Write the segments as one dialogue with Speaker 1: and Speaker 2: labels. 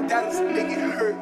Speaker 1: my Dallas make it hurt.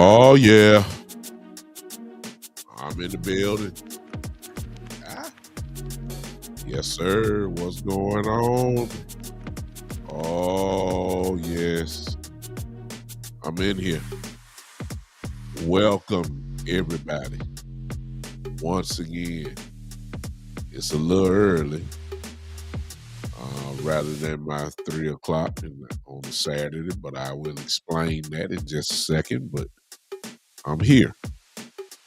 Speaker 2: Oh, yeah. I'm in the building. Yes, sir. What's going on? Oh, yes. I'm in here. Welcome, everybody. Once again, it's a little early, rather than my 3 o'clock on a Saturday, but I will explain that in just a second. But I'm here.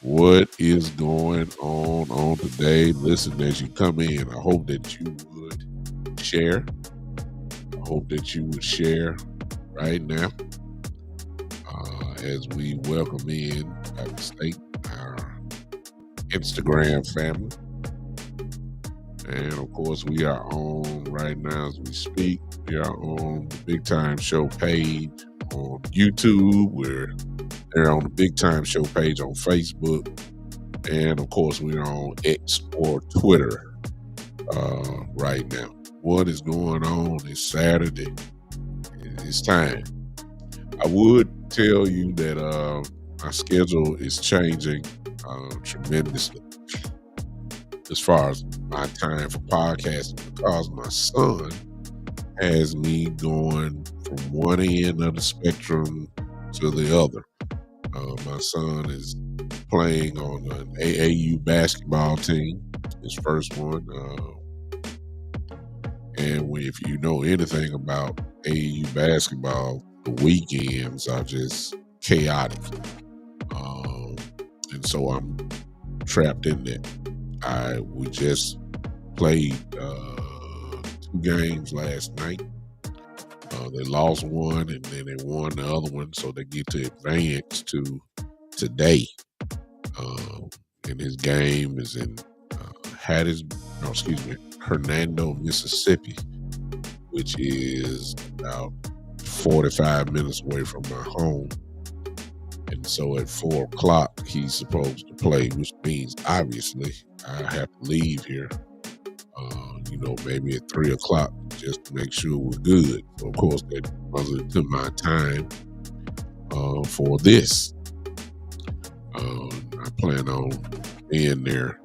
Speaker 2: What is going on today? Listen, as you come in, I hope that you would share. I hope that you would share right now as we welcome in by mistake our Instagram family. And of course, we are on right now as we speak. We are on the Big Time Show page on YouTube. We're there on the Big Time Show page on Facebook. And of course, we're on X or Twitter right now. What is going on? It's Saturday. It's time. I would tell you that my schedule is changing tremendously as far as my time for podcasting, because my son has me going from one end of the spectrum to the other. My son is playing on an AAU basketball team, his first one. And if you know anything about AAU basketball, the weekends are just chaotic. And so I'm trapped in that. We just played 2 games last night. They lost one and then they won the other one, so they get to advance to today. And his game is in Hernando, Mississippi, which is about 45 minutes away from my home. And so at 4 o'clock, he's supposed to play, which means obviously I have to leave here, maybe at 3 o'clock just to make sure we're good. So of course, that runs into my time for this. I plan on being there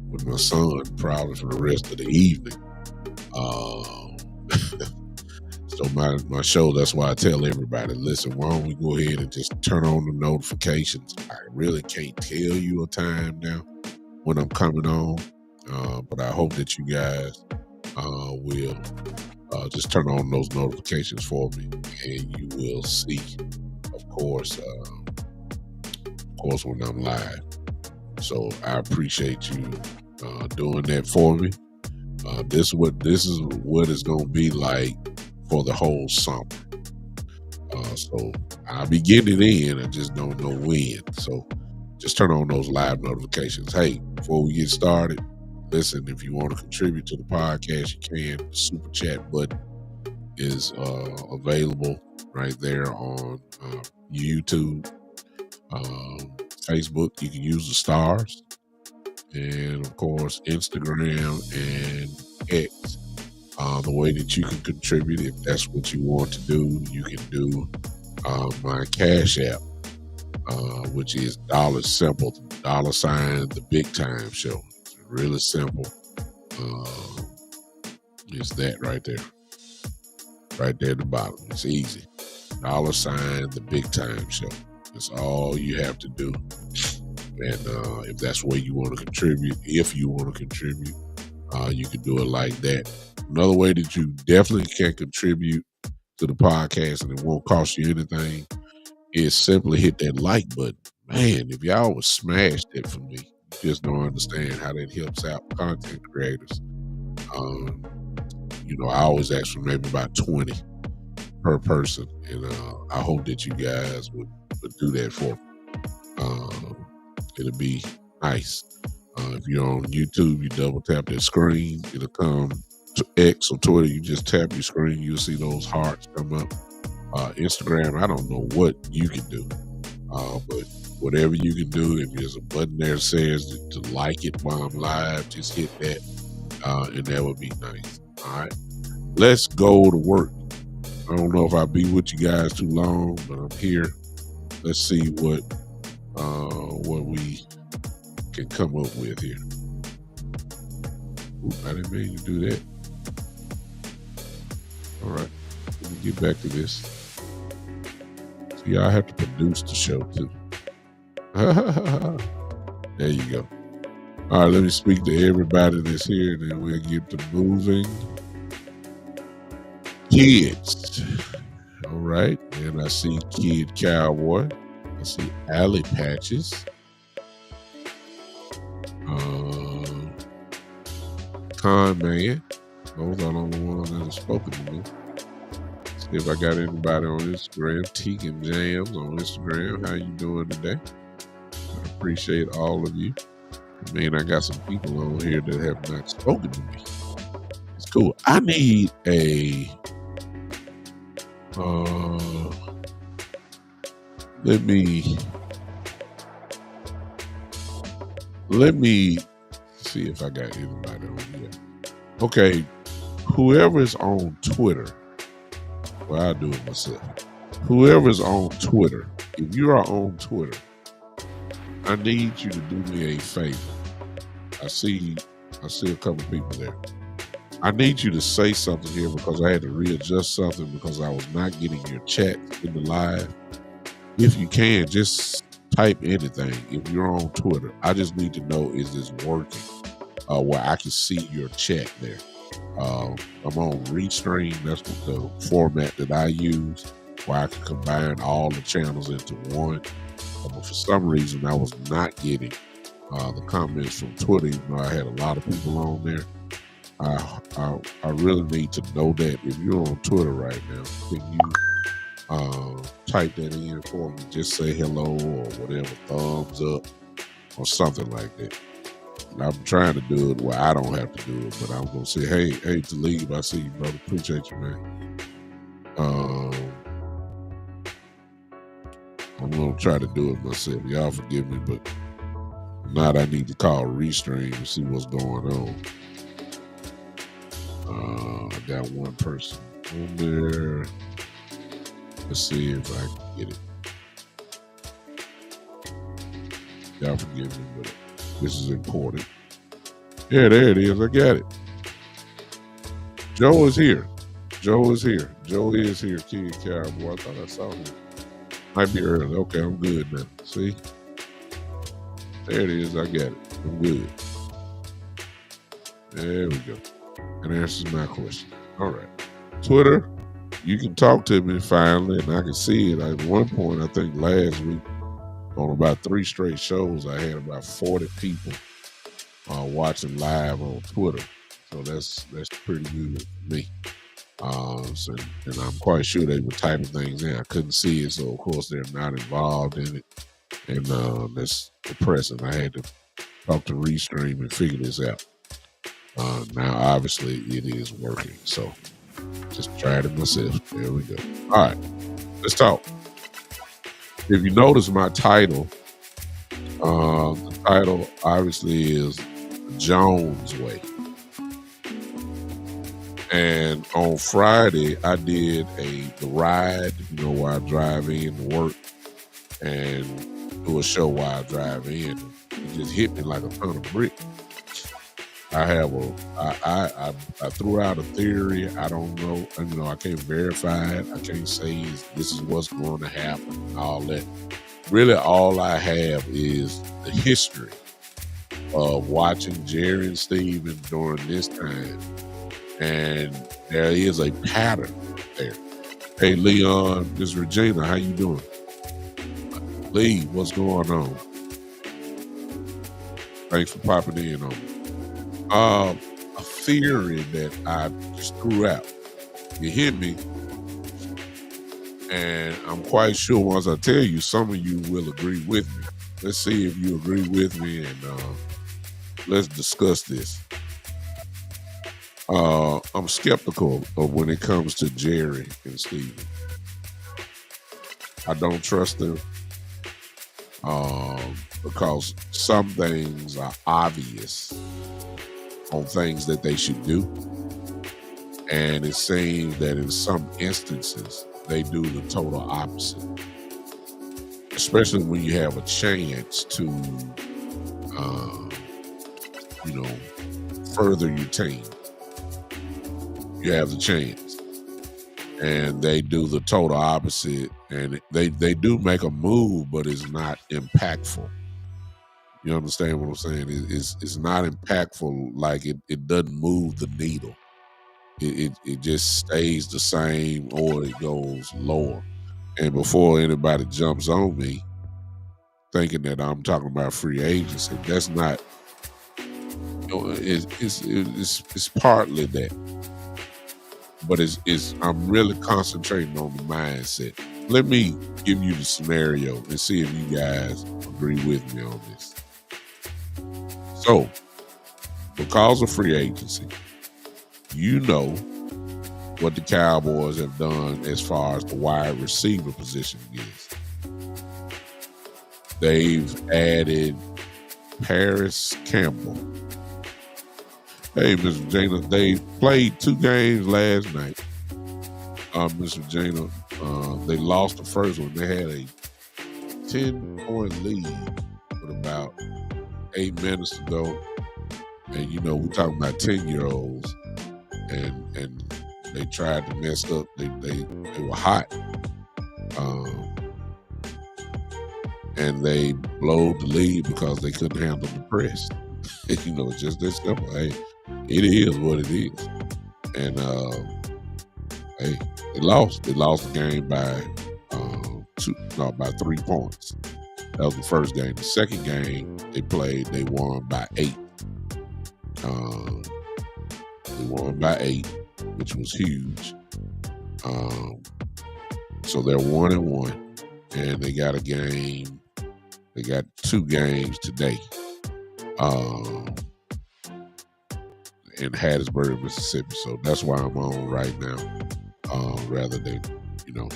Speaker 2: with my son probably for the rest of the evening. So my show, that's why I tell everybody, listen, why don't we go ahead and just turn on the notifications? I really can't tell you a time now when I'm coming on, but I hope that you guys will just turn on those notifications for me, and you will see, of course, when I'm live. So I appreciate you doing that for me. This is what it's gonna be like for the whole summer. So I'll be getting it in. I just don't know when. So just turn on those live notifications. Hey, before we get started, listen, if you want to contribute to the podcast, you can. The super chat button is available right there on YouTube, Facebook. You can use the stars, and of course Instagram and X. The way that you can contribute, if that's what you want to do, you can do my Cash App, which is $simple, $sign the Big Time Show. It's really simple. It's that right there. Right there at the bottom. It's easy. $sign the Big Time Show. That's all you have to do. And if that's the way you want to contribute, you can do it like that. Another way that you definitely can contribute to the podcast and it won't cost you anything is simply hit that like button. Man, if y'all would smash that for me, you just don't understand how that helps out content creators. I always ask for maybe about 20 per person, and I hope that you guys would do that for me. It'll be nice. If you're on YouTube, you double tap that screen, it'll come to X or Twitter. You just tap your screen, you'll see those hearts come up. Instagram, I don't know what you can do, but whatever you can do, if there's a button there that says to like it while I'm live, just hit that, and that would be nice. All right, let's go to work. I don't know if I'll be with you guys too long, but I'm here. Let's see what we can come up with here. Oop, I didn't mean to do that. All right, let me get back to this. See, I have to produce the show too. There you go. All right, let me speak to everybody that's here, and then we'll get to moving. Kids. All right, and I see Kid Cowboy. I see Alley Patches. Con Man. Those are the only ones that have spoken to me. See if I got anybody on Instagram. Tegan Jams on Instagram. How you doing today? I appreciate all of you. I mean, I got some people on here that have not spoken to me. It's cool. I need a let me see if I got anybody on here. Okay, whoever's on Twitter, well, I'll do it myself. Whoever's on Twitter, if you are on Twitter, I need you to do me a favor. I see a couple people there. I need you to say something here because I had to readjust something because I was not getting your chat in the live. If you can, just type anything. If you're on Twitter, I just need to know, is this working? Where I can see your chat there. I'm on Restream. That's the format that I use, where I can combine all the channels into one. But for some reason, I was not getting the comments from Twitter, even though I had a lot of people on there. I really need to know that. If you're on Twitter right now, can you type that in for me? Just say hello or whatever, thumbs up or something like that. I'm trying to do it where I don't have to do it, but I'm gonna say, hey, Talib, I see you, brother. Appreciate you, man. I'm gonna try to do it myself. Y'all forgive me, but if not, I need to call Restream and see what's going on. I got one person on there. Let's see if I can get it. Y'all forgive me, but this is important. Yeah, there it is. I got it. Joe is here. Joe is here. Kid Cowboy. I thought I saw him. Might be early. Okay, I'm good now. See? There it is. I got it. I'm good. There we go. That answers my question. All right. Twitter, you can talk to me finally, and I can see it. At one point, I think last week, on about 3 straight shows, I had about 40 people watching live on Twitter. So that's pretty good for me. And I'm quite sure they were typing things in. I couldn't see it, so of course they're not involved in it. and that's depressing. I had to talk to Restream and figure this out. Now, obviously, it is working, so just tried it myself. There we go. All right, let's talk. If you notice my title, the title obviously is Jones Way. And on Friday, I did the ride, where I drive in to work and do a show while I drive in. It just hit me like a ton of brick. I threw out a theory. I don't know. I can't verify it. I can't say this is what's going to happen and all that. Really, all I have is the history of watching Jerry and Steven during this time. And there is a pattern there. Hey, Leon, this is Regina. How you doing? Lee, what's going on? Thanks for popping in on me. A theory that I just threw out. You hit me. And I'm quite sure once I tell you, some of you will agree with me. Let's see if you agree with me, and let's discuss this. I'm skeptical of when it comes to Jerry and Steven. I don't trust them because some things are obvious on things that they should do. And it seems that in some instances, they do the total opposite. Especially when you have a chance to, further your team. You have the chance. And they do the total opposite. And they do make a move, but it's not impactful. You understand what I'm saying? It's not impactful, like it doesn't move the needle. It just stays the same or it goes lower. And before anybody jumps on me thinking that I'm talking about free agency, that's not, it's partly that. But I'm really concentrating on the mindset. Let me give you the scenario and see if you guys agree with me on this. So, because of free agency, you know what the Cowboys have done as far as the wide receiver position is. They've added Paris Campbell. Hey, Mr. Jana, they played 2 games last night. Mr. Jana, they lost the first one. They had a 10-point lead with about 8 minutes to go. And, we're talking about 10-year-olds. And they tried to mess up. They were hot. And they blowed the lead because they couldn't handle the press. It's just that simple. Hey, it is what it is. And hey, they lost. They lost the game by 3 points. That was the first game. The second game they played, they won by 8. They won by 8, which was huge. So they're 1-1, and they got a game. They got 2 games today. In Hattiesburg, Mississippi. So that's why I'm on right now, rather than, the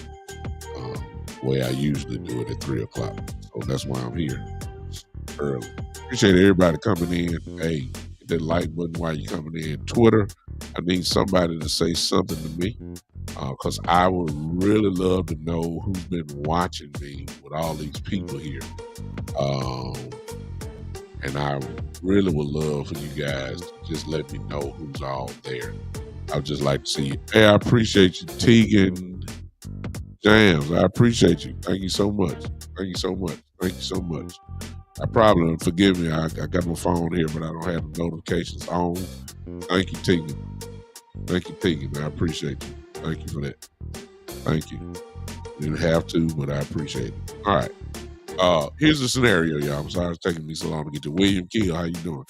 Speaker 2: way I usually do it at 3 o'clock. So that's why I'm here early. Appreciate everybody coming in. Hey, hit that like button while you're coming in. Twitter, I need somebody to say something to me because I would really love to know who's been watching me with all these people here. And I really would love for you guys to just let me know who's all there. I would just like to see you. Hey, I appreciate you, Tegan Jams. I appreciate you. Thank you so much. Thank you so much. Thank you so much. I probably, forgive me, I got my phone here, but I don't have the notifications on. Thank you, Tegan. Thank you, Tegan. I appreciate you. Thank you for that. Thank you. You didn't have to, but I appreciate it. All right. Here's the scenario, y'all. I'm sorry it's taking me so long to get to William Keel. How you doing?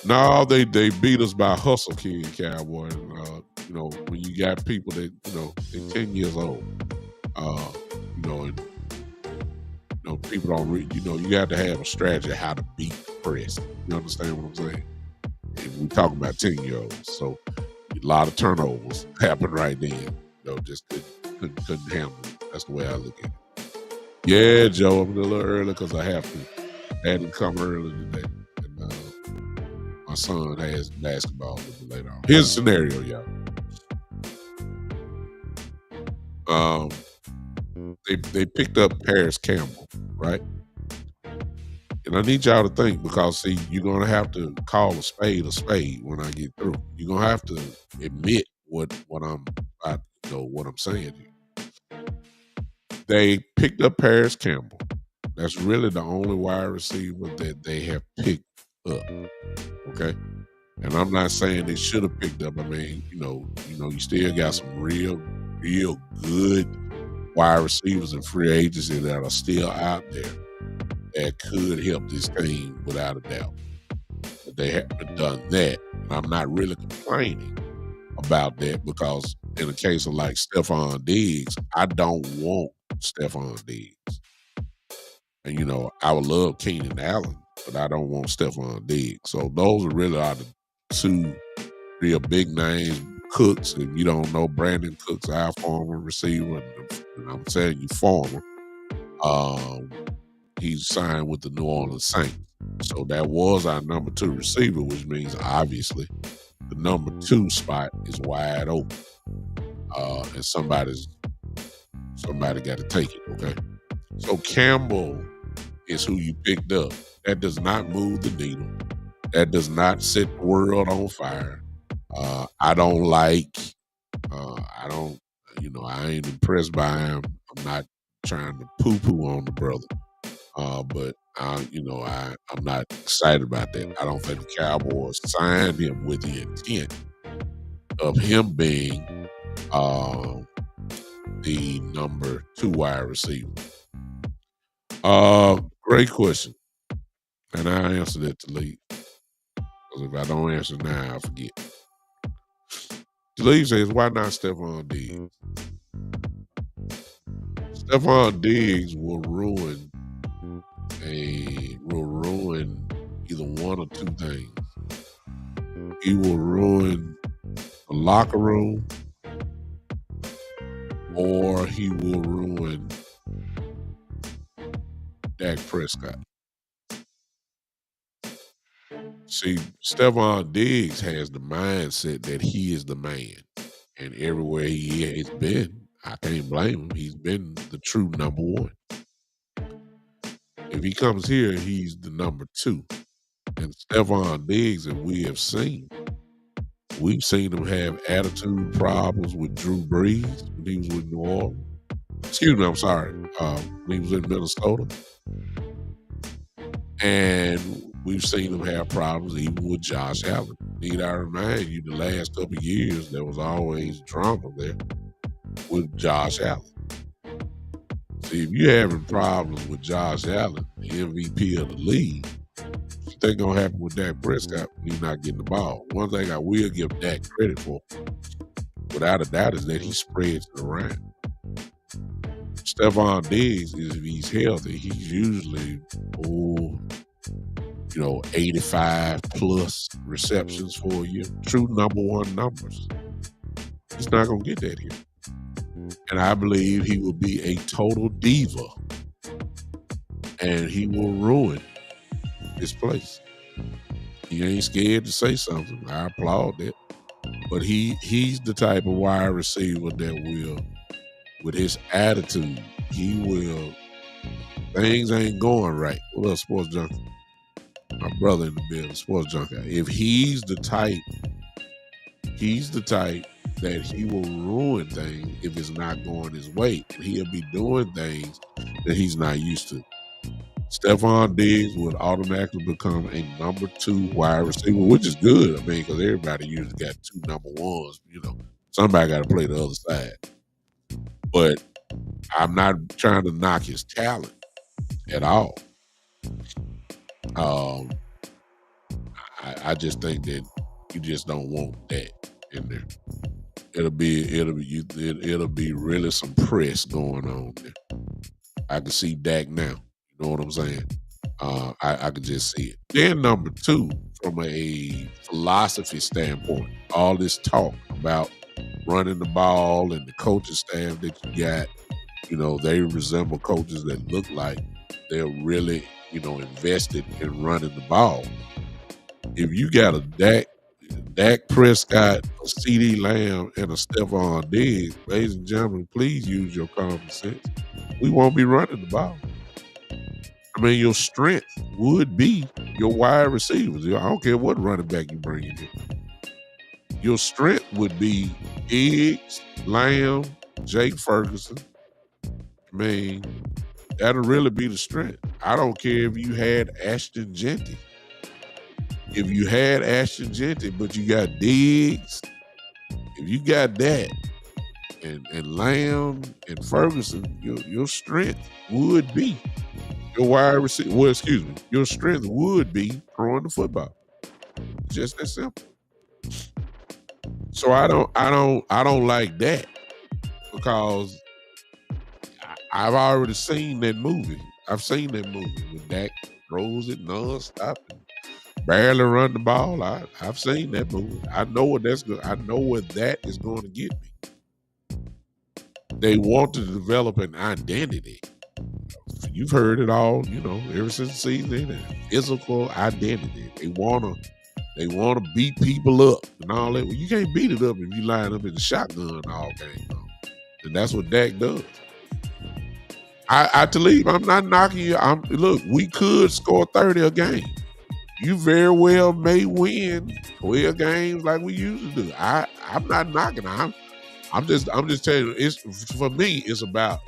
Speaker 2: No, they beat us by hustle, kid, Cowboys. When you got people that, they're 10 years old, and people don't read. You got to have a strategy how to beat the press. You understand what I'm saying? And we talking about 10-year-olds, so a lot of turnovers happen right then. Just couldn't handle it. That's the way I look at it. Yeah, Joe, I'm a little early because I have to. I had to come early today, and my son has basketball a little bit later on. Here's a scenario, y'all. They picked up Paris Campbell, right? And I need y'all to think, because see, you're gonna have to call a spade when I get through. You're gonna have to admit what I'm about, what I'm saying here. They picked up Paris Campbell. That's really the only wide receiver that they have picked up. Okay. And I'm not saying they should have picked up. I mean, you still got some real good wide receivers and free agency that are still out there that could help this team without a doubt. But they haven't done that. And I'm not really complaining about that, because in the case of like Stephon Diggs, I don't want Stephon Diggs. And, I would love Keenan Allen, but I don't want Stephon Diggs. So those are really the two real big names. Cooks, if you don't know, Brandon Cooks, our former receiver, and I'm telling you, former. He's signed with the New Orleans Saints. So that was our number 2 receiver, which means obviously the number 2 spot is wide open. And somebody got to take it, okay? So Campbell is who you picked up. That does not move the needle. That does not set the world on fire. I don't I ain't impressed by him. I'm not trying to poo-poo on the brother. But I'm not excited about that. I don't think the Cowboys signed him with the intent of him being the number 2 wide receiver. Great question. And I answered it to Lee. Because if I don't answer now, I forget. Lee says, why not Stephon Diggs? Stephon Diggs will ruin either one or two things. He will ruin the locker room, or he will ruin Dak Prescott. See, Stephon Diggs has the mindset that he is the man. And everywhere he has been, I can't blame him. He's been the true number 1. If he comes here, he's the number 2. And Stephon Diggs, and we've seen him have attitude problems with Drew Brees when he was with New Orleans. Excuse me, I'm sorry. When he was in Minnesota. And we've seen him have problems even with Josh Allen. Need I remind you, the last couple of years, there was always drama there with Josh Allen. See, if you're having problems with Josh Allen, the MVP of the league, what think gonna happen with Dak Prescott when he's not getting the ball? One thing I will give Dak credit for, without a doubt, is that he spreads it around. Stephon Diggs, if he's healthy, he's usually 85 plus receptions for a year. True number 1 numbers. He's not gonna get that here. And I believe he will be a total diva. And he will ruin his place. He ain't scared to say something. I applaud that. But he's the type of wide receiver that will, with his attitude, things ain't going right. What else, Sports Junkie? My brother in the building, Sports Junkie. If he's the type that he will ruin things if it's not going his way. And he'll be doing things that he's not used to. Stephon Diggs would automatically become a number 2 wide receiver, which is good. I mean, because everybody usually got 2 number 1s. Somebody got to play the other side. But I'm not trying to knock his talent at all. I just think that you just don't want that in there. It'll be really some press going on there. I can see Dak now. You know what I'm saying? I could just see it. Then number two, from a philosophy standpoint, all this talk about running the ball and the coaching staff that you got, they resemble coaches that look like they're really, invested in running the ball. If you got a Dak Prescott, a CD Lamb, and a Stephon Diggs, ladies and gentlemen, please use your common sense. We won't be running the ball. I mean, your strength would be your wide receivers. I don't care what running back you bring in here. Your strength would be Diggs, Lamb, Jake Ferguson. I mean, that'll really be the strength. I don't care if you had Ashton Jeanty. If you had Ashton Jeanty, but you got Diggs, if you got that, and Lamb and Ferguson, your strength would be your wide receiver. Well, excuse me, your strength would be throwing the football. Just that simple. So I don't like that because I've already seen that movie. I've seen that movie when Dak throws it nonstop and barely run the ball. I've seen that movie. I know what that's good. I know what that is going to get me. They want to develop an identity. You've heard it all, ever since the season. A physical identity. They wanna beat people up and all that. Well, you can't beat it up if you line up in the shotgun all game long. And that's what Dak does. Talib, I'm not knocking you. Look, we could score 30 a game. You very well may win 12 games like we usually do. I'm not knocking. I'm just telling you. For me, it's about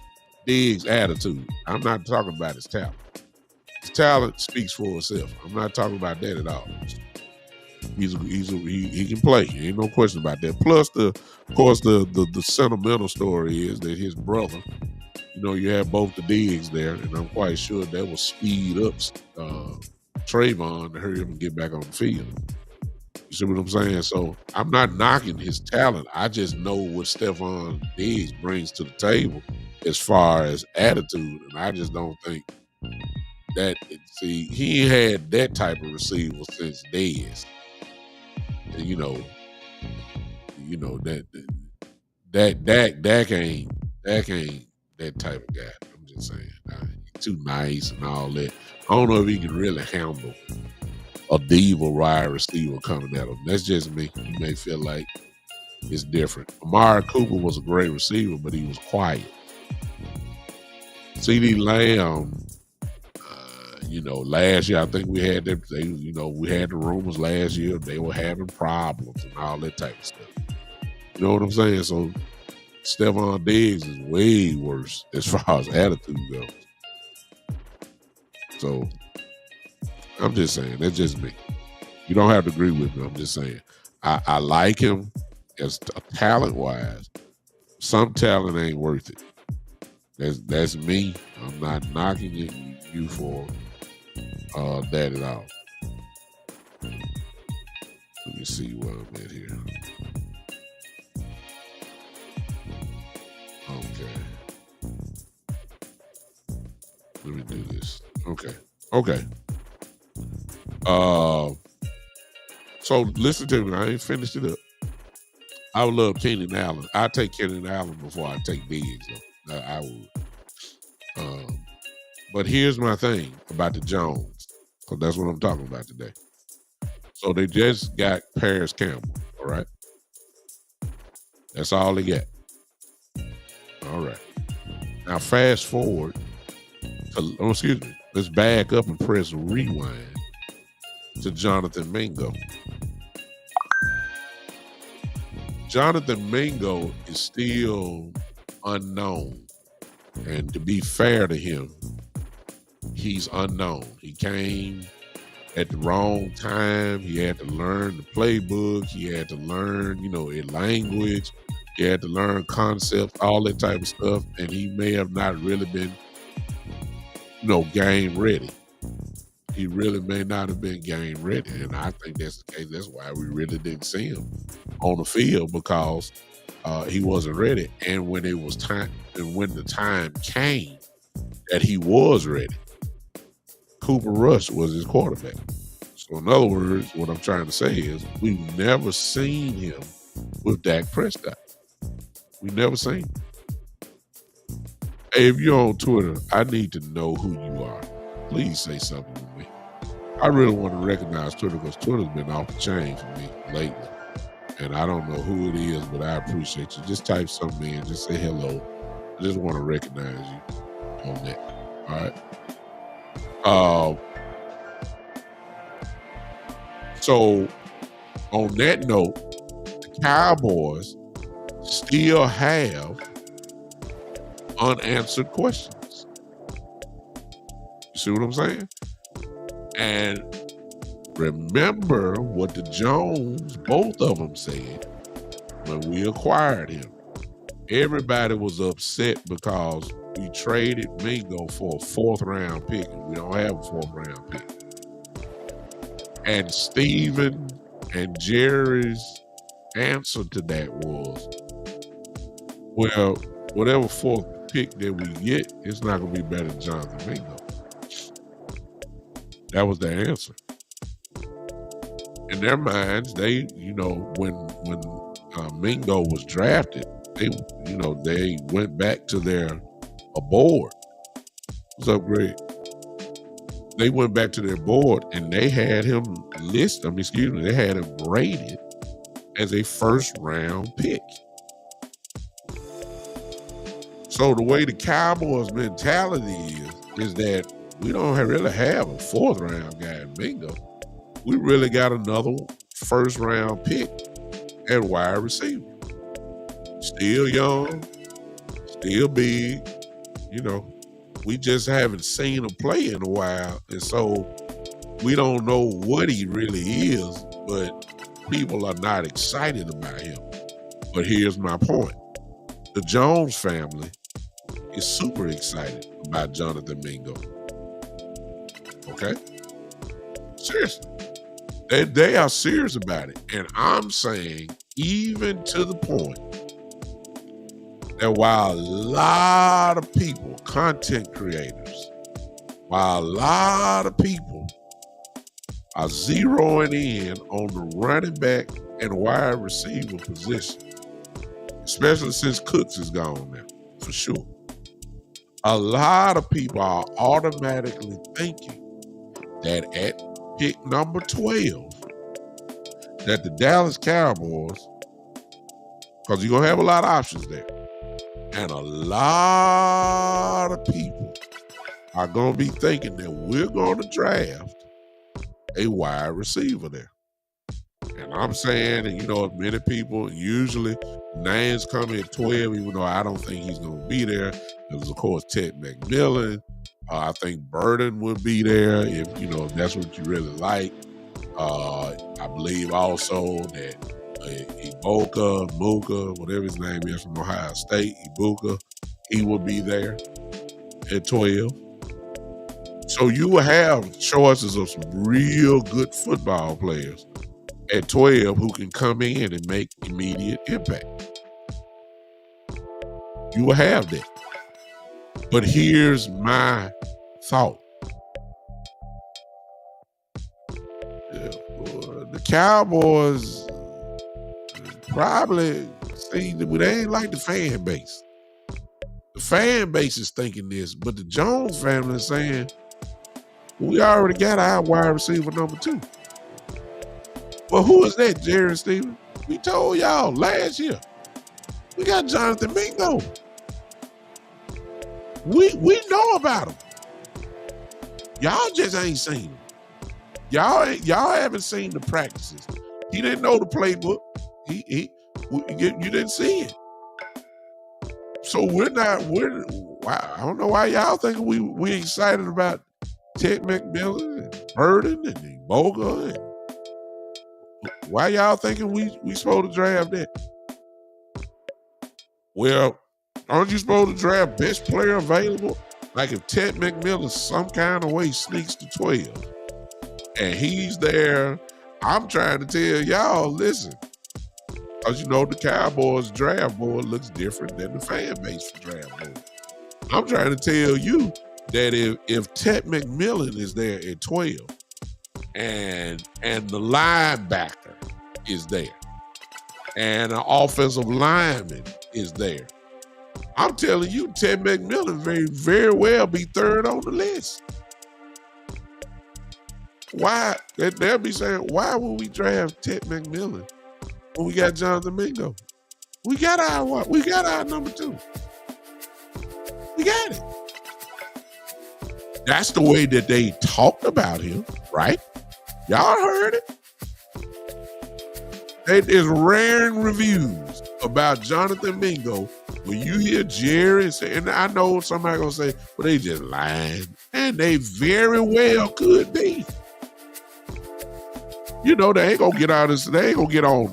Speaker 2: Diggs' attitude. I'm not talking about his talent. His talent speaks for itself. I'm not talking about that at all. He can play. Ain't no question about that. Plus, of course, the sentimental story is that his brother, you have both the Diggs there, and I'm quite sure that will speed up Trayvon to hurry up and get back on the field. You see what I'm saying? So I'm not knocking his talent. I just know what Stephon Diggs brings to the table as far as attitude, and I just don't think that. See, he ain't had that type of receiver since Dez. And that Dak ain't that type of guy. I'm just saying, he's too nice and all that. I don't know if he can really handle a diva wide receiver coming at him. That's just me. You may feel like it's different. Amari Cooper was a great receiver, but he was quiet. CD Lamb, last year I think we had that. We had the rumors last year they were having problems and all that type of stuff. You know what I'm saying? So Stephon Diggs is way worse as far as attitude goes. So I'm just saying, that's just me. You don't have to agree with me. I'm just saying. I like him as talent-wise. Some talent ain't worth it. That's me. I'm not knocking you for that at all. Let me see where I'm at here. Okay. Let me do this. Okay. So listen to me. I ain't finished it up. I would love Keenan Allen. I take Keenan Allen before I take Diggs, though. I would. But here's my thing about the Jones, because that's what I'm talking about today. So they just got Paris Campbell, all right? That's all they got. All right. Now fast forward. Let's back up and press rewind to Jonathan Mingo. Jonathan Mingo is still unknown. And to be fair to him, he's unknown. He came at the wrong time. He had to learn the playbook. He had to learn, a language. He had to learn concepts, all that type of stuff. And he may have not really been, game ready. He really may not have been game ready. And I think that's the case. That's why we really didn't see him on the field, because he wasn't ready. And when it was time, and when the time came that he was ready, Cooper Rush was his quarterback. So in other words, what I'm trying to say is we've never seen him with Dak Prescott. We've never seen him. Hey, if you're on Twitter, I need to know who you are. Please say something to me. I really want to recognize Twitter because Twitter's been off the chain for me lately. And I don't know who it is, but I appreciate you. Just type something in. Just say hello. I just want to recognize you on that. All right. So on that note, the Cowboys still have unanswered questions. You see what I'm saying? And remember what the Jones, both of them said when we acquired him. Everybody was upset because we traded Mingo for a 4th round pick, and we don't have a 4th round pick. And Steven and Jerry's answer to that was, well, whatever 4th pick that we get, it's not going to be better than Jonathan Mingo. That was the answer. In their minds, they, when Mingo was drafted, they went back to their board. What's up, Greg? They went back to their board and they had him they had him graded as a 1st round pick. So the way the Cowboys mentality is that we don't really have a 4th round guy in Mingo. We really got another 1st round pick at wide receiver. Still young, still big, we just haven't seen him play in a while. And so we don't know what he really is, but people are not excited about him. But here's my point. The Jones family is super excited about Jonathan Mingo. Okay? Seriously. They are serious about it. And I'm saying, even to the point that while a lot of people, content creators, while a lot of people are zeroing in on the running back and wide receiver position, especially since Cooks is gone now, for sure, a lot of people are automatically thinking that at pick number 12, that the Dallas Cowboys, because you're going to have a lot of options there, and a lot of people are going to be thinking that we're going to draft a wide receiver there. And I'm saying, and many people, usually names come at 12, even though I don't think he's going to be there. There's, of course, Ted McMillan. I think Burden would be there if that's what you really like. I believe also that Ibuka, whatever his name is, from Ohio State, Ibuka, he will be there at 12. So you will have choices of some real good football players at 12 who can come in and make immediate impact. You will have that. But here's my thought. The Cowboys probably they ain't like the fan base. The fan base is thinking this, but the Jones family is saying, we already got our wide receiver number 2. Well, who is that, Jerry and Steven? We told y'all last year. We got Jonathan Mingo. We know about him. Y'all just ain't seen him. Y'all haven't seen the practices. He didn't know the playbook. You didn't see it. So I don't know why y'all think we excited about Ted McMillan and Burden and Boga. Why y'all thinking we supposed to draft that? Well, aren't you supposed to draft best player available? Like if Ted McMillan some kind of way sneaks to 12 and he's there, I'm trying to tell y'all, listen, because the Cowboys draft board looks different than the fan base draft board. I'm trying to tell you, that if Ted McMillan is there at 12 and the linebacker is there and an offensive lineman is there, I'm telling you, Ted McMillan very, very well be third on the list. Why? They'll be saying, why would we draft Ted McMillan when we got Jonathan Mingo? We got our number 2. We got it. That's the way that they talked about him, right? Y'all heard it. There's rare reviews about Jonathan Mingo when you hear Jerry say, and I know somebody gonna say, well, they just lying. And they very well could be. You know, they ain't gonna get out this, they ain't gonna get on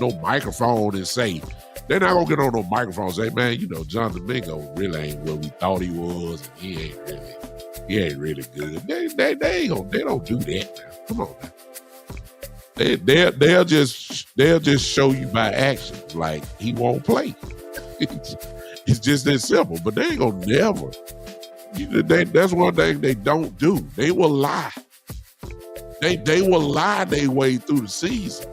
Speaker 2: no microphone and say, they're not gonna get on no microphone and say, man, you know, Jonathan Mingo really ain't what we thought he was, and he ain't really good. They don't do that now. Come on now. They'll just show you by actions like he won't play. It's just that simple. But they ain't gonna never. That's one thing they don't do. They will lie. They will lie their way through the season,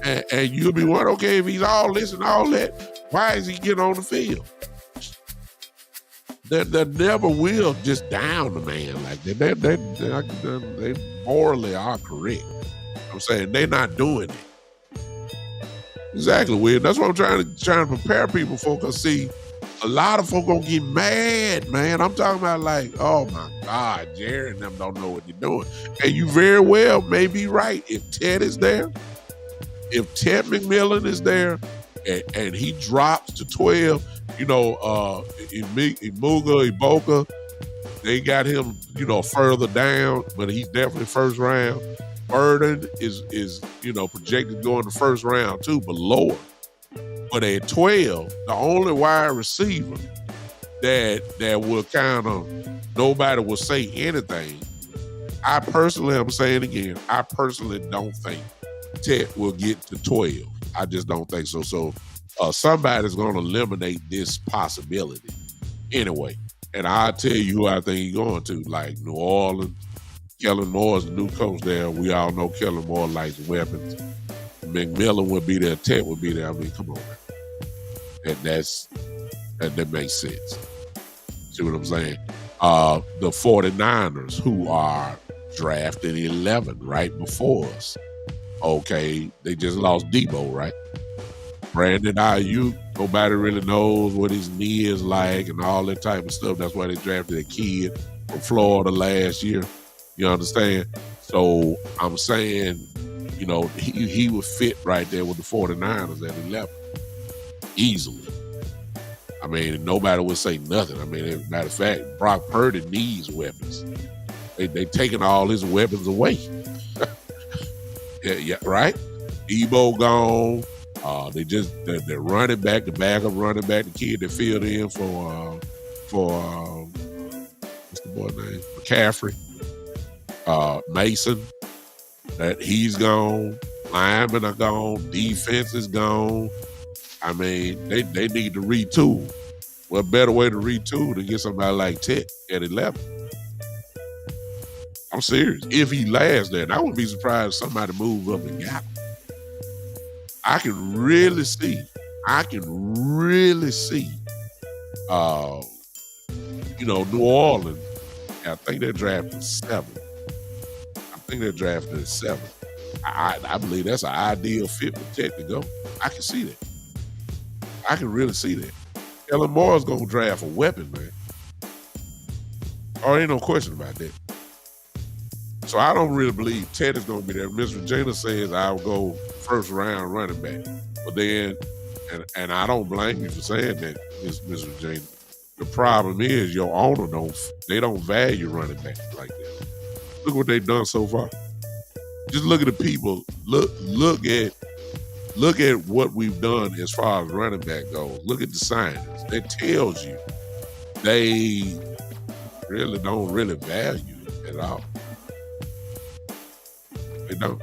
Speaker 2: and you'll be wondering, okay, if he's all this and all that, why is he getting on the field? They never will just down the man like that. They morally are correct. I'm saying they're not doing it. Exactly, Will. That's what I'm trying to prepare people for. Cause see, a lot of folk gonna get mad, man. I'm talking about like, oh my God, Jerry and them don't know what they're doing. And you very well may be right. If Ted is there, if Ted McMillan is there, and he drops to 12, you know, Iboka, they got him, you know, further down, but he's definitely first round. Burden is you know, projected to go in the first round too, but lower. But at 12, the only wide receiver that will kind of, nobody will say anything. I personally, I'm saying again, I personally don't think Ted will get to 12. I just don't think so. So somebody's going to eliminate this possibility anyway. And I'll tell you who I think he's going to, like New Orleans. Kellen Moore is the new coach there. We all know Kellen Moore likes weapons. McMillan would be there. Ted would be there. I mean, come on, man. And that makes sense. See what I'm saying? The 49ers, who are drafted 11 right before us. Okay, they just lost Debo, right? Brandon Ayuk, nobody really knows what his knee is like and all that type of stuff. That's why they drafted a kid from Florida last year. You understand? So I'm saying, you know, he would fit right there with the 49ers at 11. Easily. I mean, nobody would say nothing. I mean, as a matter of fact, Brock Purdy needs weapons. They taking all his weapons away. yeah, right? Debo gone. They're running back, the backup running back, the kid that filled in for what's the boy name? McCaffrey. Mason, that he's gone. Linemen are gone. Defense is gone. I mean, they need to retool. What better way to retool than get somebody like Ted at 11? I'm serious. If he lasts there, and I wouldn't be surprised if somebody move up and got him. I can really see, you know, New Orleans, I think they're drafted 7. I believe that's an ideal fit for Ted to go. I can see that. I can really see that. Kellen Moore's going to draft a weapon, man. Oh, ain't no question about that. So I don't really believe Ted is going to be there. Miss Regina says I'll go first round running back. But then, and I don't blame you for saying that, Miss Regina. The problem is your owner don't value running backs like that. Look what they've done so far. Just look at the people. Look at what we've done as far as running back goes. Look at the signings. That tells you they really don't value it at all. They don't.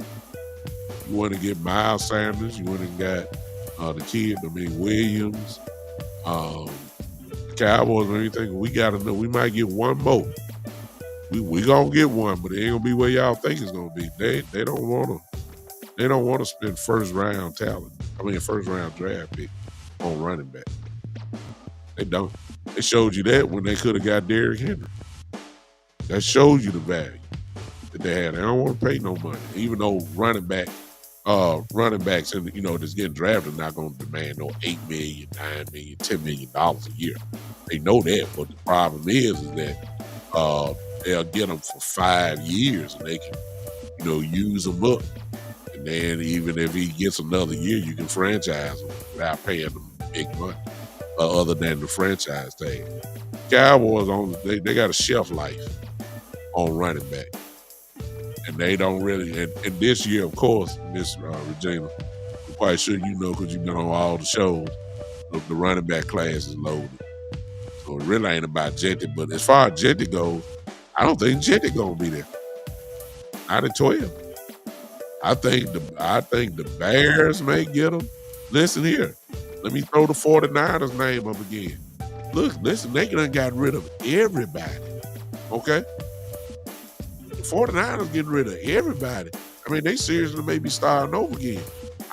Speaker 2: You want to get Miles Sanders. You want to get the kid, Williams. Cowboys, man, you think we got to know we might get one more. We gonna get one, but it ain't gonna be where y'all think it's gonna be. They don't wanna spend first round talent. I mean first round draft pick on running back. They don't. They showed you that when they could have got Derrick Henry. That shows you the value that they had. They don't want to pay no money, even though running backs and that's getting drafted not going to demand no $8 million, $9 million, $10 million a year. They know that, but the problem is that they'll get them for 5 years and they can use them up. And then even if he gets another year, you can franchise him without paying them big money, other than the franchise tag. Cowboys they got a shelf life on running back, and they don't really. And this year, of course, Miss Regina, I'm quite sure because you've been on all the shows. The running back class is loaded, so it really ain't about Jetty. But as far as Jetty goes, I don't think Jetty gonna be there. Not at 12. I think the Bears may get him. Listen here. Let me throw the 49ers name up again. Listen, they done got rid of everybody. Okay? The 49ers getting rid of everybody. I mean, they seriously may be starting over again.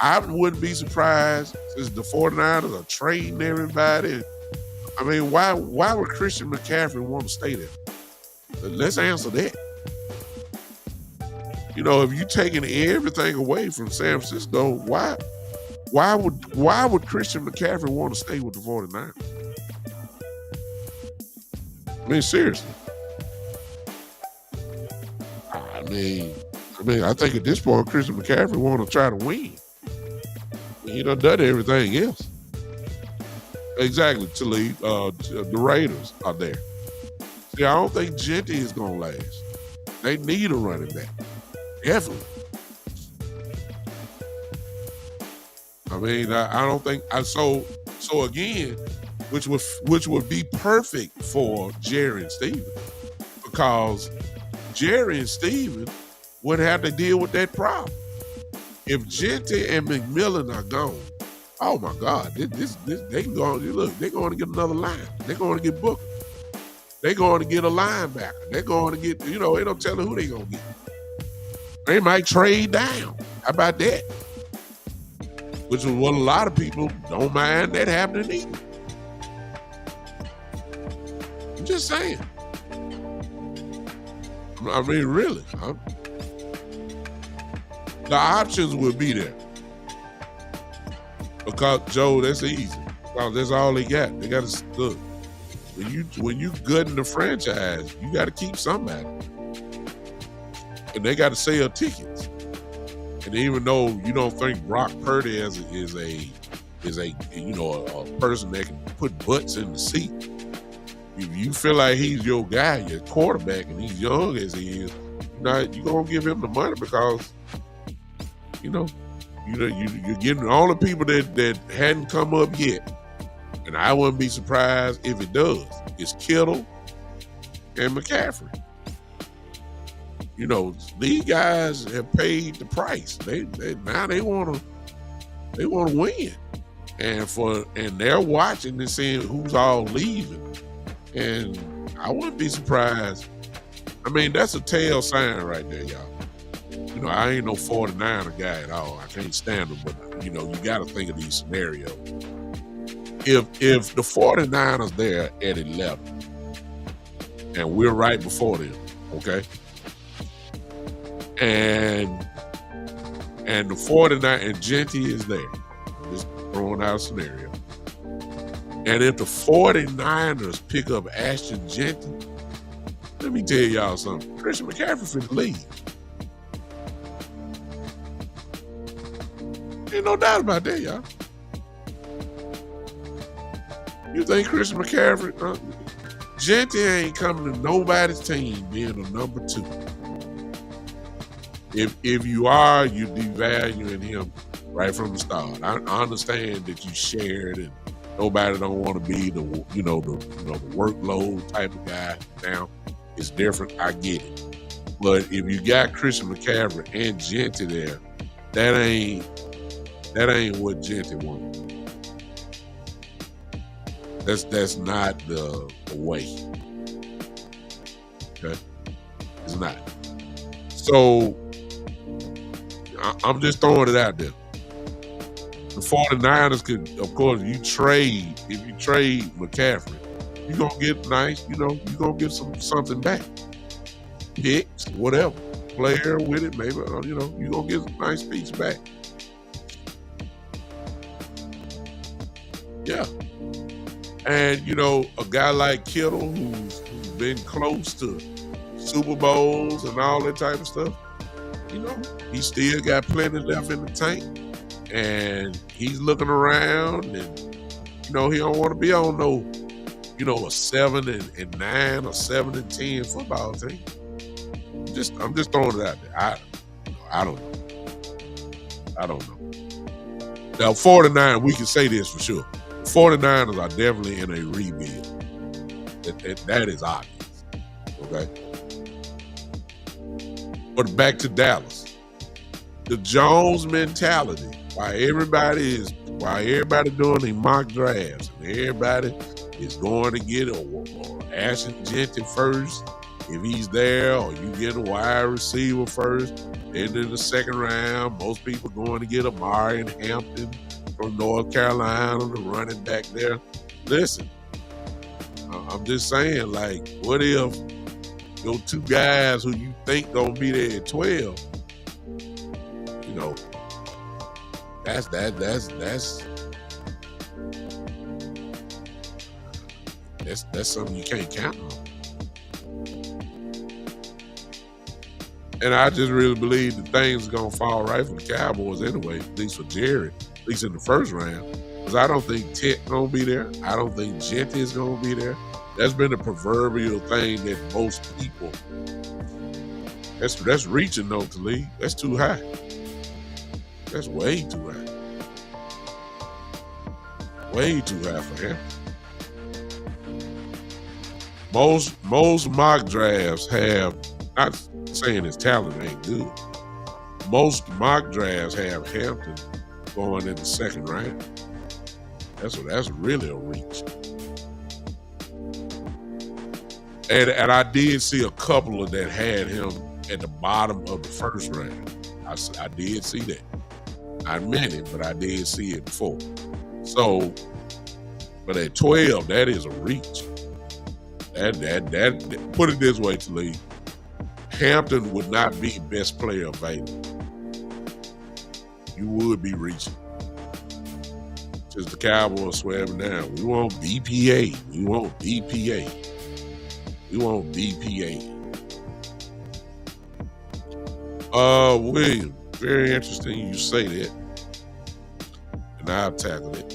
Speaker 2: I wouldn't be surprised since the 49ers are trading everybody. I mean, why would Christian McCaffrey want to stay there? Let's answer that. If you're taking everything away from San Francisco, why would Christian McCaffrey want to stay with the 49ers? I mean, seriously. I think at this point, Christian McCaffrey want to try to win. He done everything else. Exactly, Talib. The Raiders are there. See, I don't think Genty is going to last. They need a running back. Definitely. I mean, I don't think so again, which would be perfect for Jerry and Steven, because Jerry and Steven would have to deal with that problem. If Genty and McMillan are gone, oh my God, they can go on. Look, they're going to get another line. They're going to get Booker. They're going to get a linebacker. They're going to get, they don't tell them who they're going to get. They might trade down. How about that? Which is what a lot of people don't mind that happening either. I'm just saying. I mean, really. The options will be there. Because, Joe, that's easy. Because that's all they got. They got to look. When you gutting the franchise, you got to keep somebody. And they got to sell tickets. And even though you don't think Brock Purdy is a person that can put butts in the seat, if you feel like he's your guy, your quarterback, and he's young as he is, you're gonna give him the money because you're getting all the people that hadn't come up yet. And I wouldn't be surprised if it does. It's Kittle and McCaffrey. These guys have paid the price. They want to win, and they're watching and seeing who's all leaving. And I wouldn't be surprised. I mean, that's a tell sign right there, y'all. I ain't no 49er guy at all. I can't stand them, but you got to think of these scenarios. If the 49ers there at 11, and we're right before them, okay? And the 49 and Genty is there. Just throwing out a scenario. And if the 49ers pick up Ashton Genty, let me tell y'all something. Christian McCaffrey finna leave. Ain't no doubt about that, y'all. You think Christian McCaffrey, Genty ain't coming to nobody's team being a number 2. If you are, you're devaluing him right from the start. I understand that you shared and nobody don't want to be the workload type of guy. Now it's different. I get it. But if you got Christian McCaffrey and Genty there, that ain't what Genty wants. That's not the way. Okay, it's not. So I'm just throwing it out there. The 49ers could, of course, if you trade McCaffrey, you're gonna get nice, you're gonna get something back. Picks, whatever. Player with it, maybe, you're gonna get a nice piece back. Yeah. And a guy like Kittle who's been close to Super Bowls and all that type of stuff, he still got plenty left in the tank. And he's looking around and he don't want to be on a 7-9 or 7-10 football team. I'm just throwing it out there. I don't know. Now 49, we can say this for sure. The 49ers are definitely in a rebuild. That is obvious. Okay. But back to Dallas. The Jones mentality. Why everybody doing the mock drafts and everybody is going to get or Ashton Jeanty first if he's there, or you get a wide receiver first. And in the second round, most people going to get Amari and Hampton from North Carolina, the running back there. Listen, I'm just saying, like, what if those two guys who you think gonna be there at 12, that's something you can't count on. And I just really believe that things are gonna fall right for the Cowboys anyway, at least for Jerry, at least in the first round. Because I don't think Tech gonna be there. I don't think Jeanty is gonna be there. That's been a proverbial thing that most people. That's reaching though to league. That's too high. That's way too high. Way too high for him. Most mock drafts have, not saying his talent ain't good. Most mock drafts have Hampton going in the second round. That's really a reach. And I did see a couple of that had him at the bottom of the first round. I did see that. Not many, but I did see it before. So, but at 12, that is a reach. That put it this way, Talib. Hampton would not be best player available. You would be reaching. Just the Cowboys swearing down. We want BPA. We want BPA. We want BPA. William, very interesting you say that. And I'll tackle it.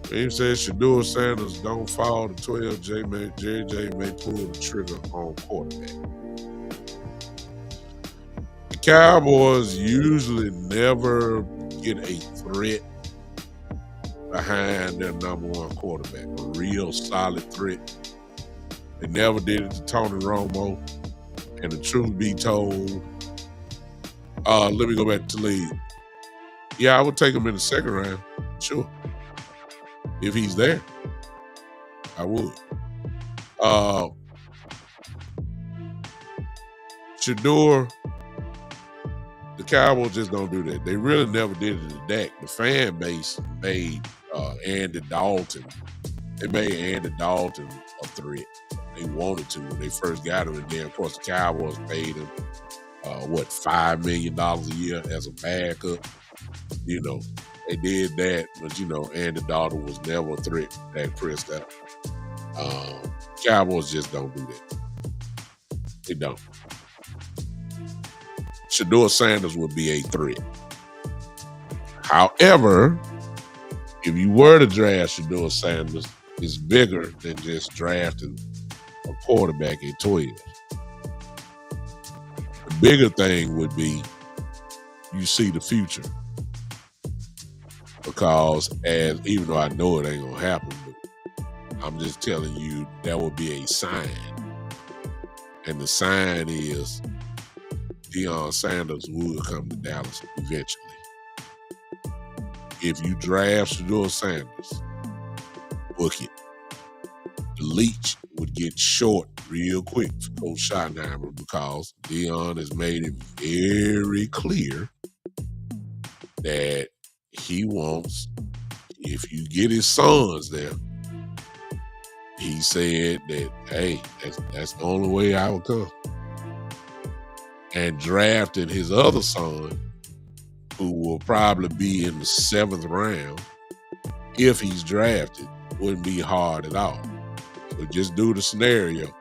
Speaker 2: He says Shador Sanders don't fall to 12. JJ may pull the trigger on quarterback. The Cowboys usually never get a threat behind their number one quarterback, a real solid threat. They never did it to Tony Romo. And the truth be told, let me go back to the league. Yeah, I would take him in the second round, sure. If he's there, I would. Shador, the Cowboys just don't do that. They really never did it to Dak. The fan base made Andy Dalton. They made Andy Dalton a threat. They wanted to when they first got him. And then, of course, the Cowboys paid him, $5 million a year as a backup. They did that, but, Andy Dalton was never a threat to Dak Prescott. Cowboys just don't do that. They don't. Shador Sanders would be a threat. However, if you were to draft Shador Sanders, it's bigger than just drafting a quarterback at 12. The bigger thing would be you see the future. Because even though I know it ain't gonna happen, but I'm just telling you that would be a sign. And the sign is Deion Sanders would come to Dallas eventually. if you draft Shador Sanders, book it. The leash would get short real quick for Coach Schottenheimer because Dion has made it very clear that he wants, if you get his sons there, he said that, hey, that's the only way I will come. And drafting his other son, who will probably be in the 7th round, if he's drafted, wouldn't be hard at all. So just do the scenario.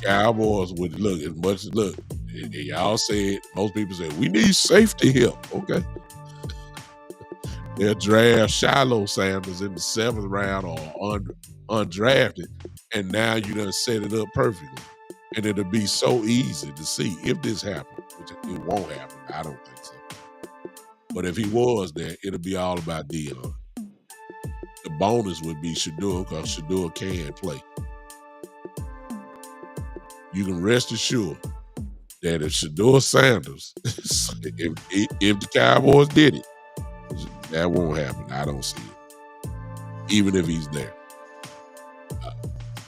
Speaker 2: Cowboys would look as much as look. And y'all said, most people said, we need safety help. Okay. They'll draft Shiloh Sanders in the 7th round or undrafted, and now you done set it up perfectly. And it'll be so easy to see if this happens, which it won't happen. I don't think so. But if he was there, it'll be all about Dion. The bonus would be Shador, because Shador can play. You can rest assured that if Shador Sanders, if the Cowboys did it, that won't happen. I don't see it. Even if he's there.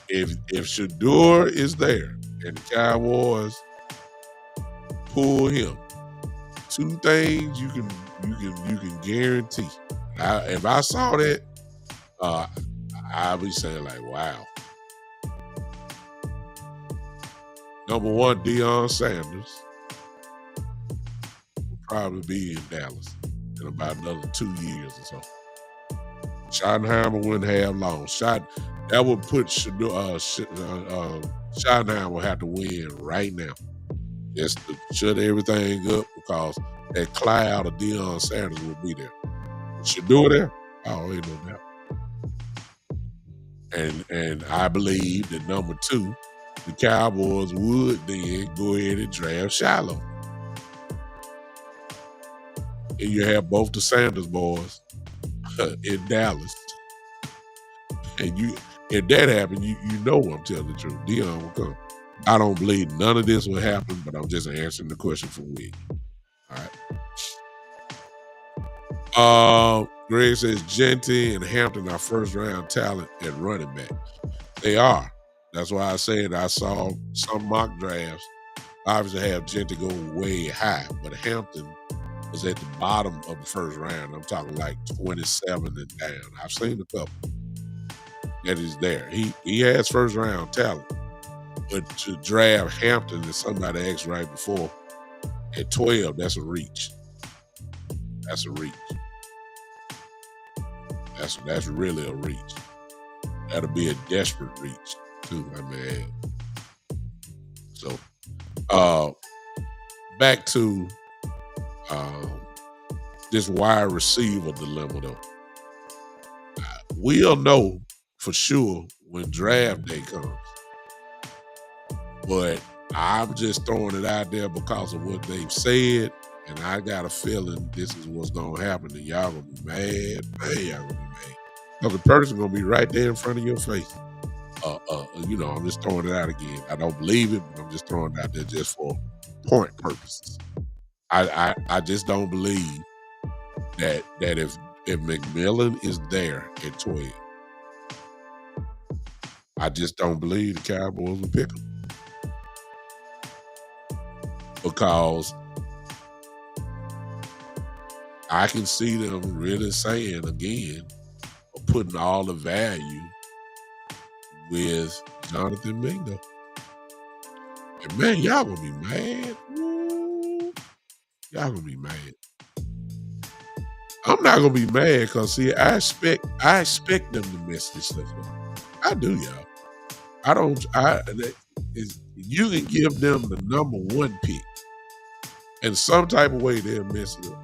Speaker 2: If Shador is there and the Cowboys pull him, 2 things you can guarantee. If I saw that, I'd be saying like, wow. Number 1, Deion Sanders will probably be in Dallas in about another 2 years or so. Schottenheimer wouldn't have long. That would put Schottenheimer will have to win right now, just to shut everything up, because that cloud of Deion Sanders will be there. Shador there? Oh, ain't no doubt. And I believe that number 2, the Cowboys would then go ahead and draft Shiloh. And you have both the Sanders boys in Dallas. And if that happened, you know I'm telling the truth. Dion will come. I don't believe none of this will happen, but I'm just answering the question for Wig. All right. Greg says Genty and Hampton are first-round talent at running back. They are. That's why I said I saw some mock drafts obviously have Genty go way high, but Hampton was at the bottom of the first round. I'm talking like 27 and down. I've seen a couple that is there. He has first-round talent, but to draft Hampton, as somebody asked right before, at 12, that's a reach. That's a reach. That's really a reach. That'll be a desperate reach too, my man. So, back to this wide receiver dilemma, though. We'll know for sure when draft day comes, but I'm just throwing it out there because of what they've said, and I got a feeling this is what's gonna happen, and y'all gonna be mad. Man, y'all gonna be mad. Because the person gonna be right there in front of your face. I'm just throwing it out again. I don't believe it, but I'm just throwing it out there just for point purposes. I just don't believe that if McMillan is there at 12, I just don't believe the Cowboys will pick him. Because I can see them really saying again, or putting all the value with Jonathan Mingo. And man, y'all gonna be mad. Woo. Y'all gonna be mad. I'm not gonna be mad because see, I expect them to mess this stuff up. I do, y'all. You can give them the number 1 pick, and some type of way they'll mess it up.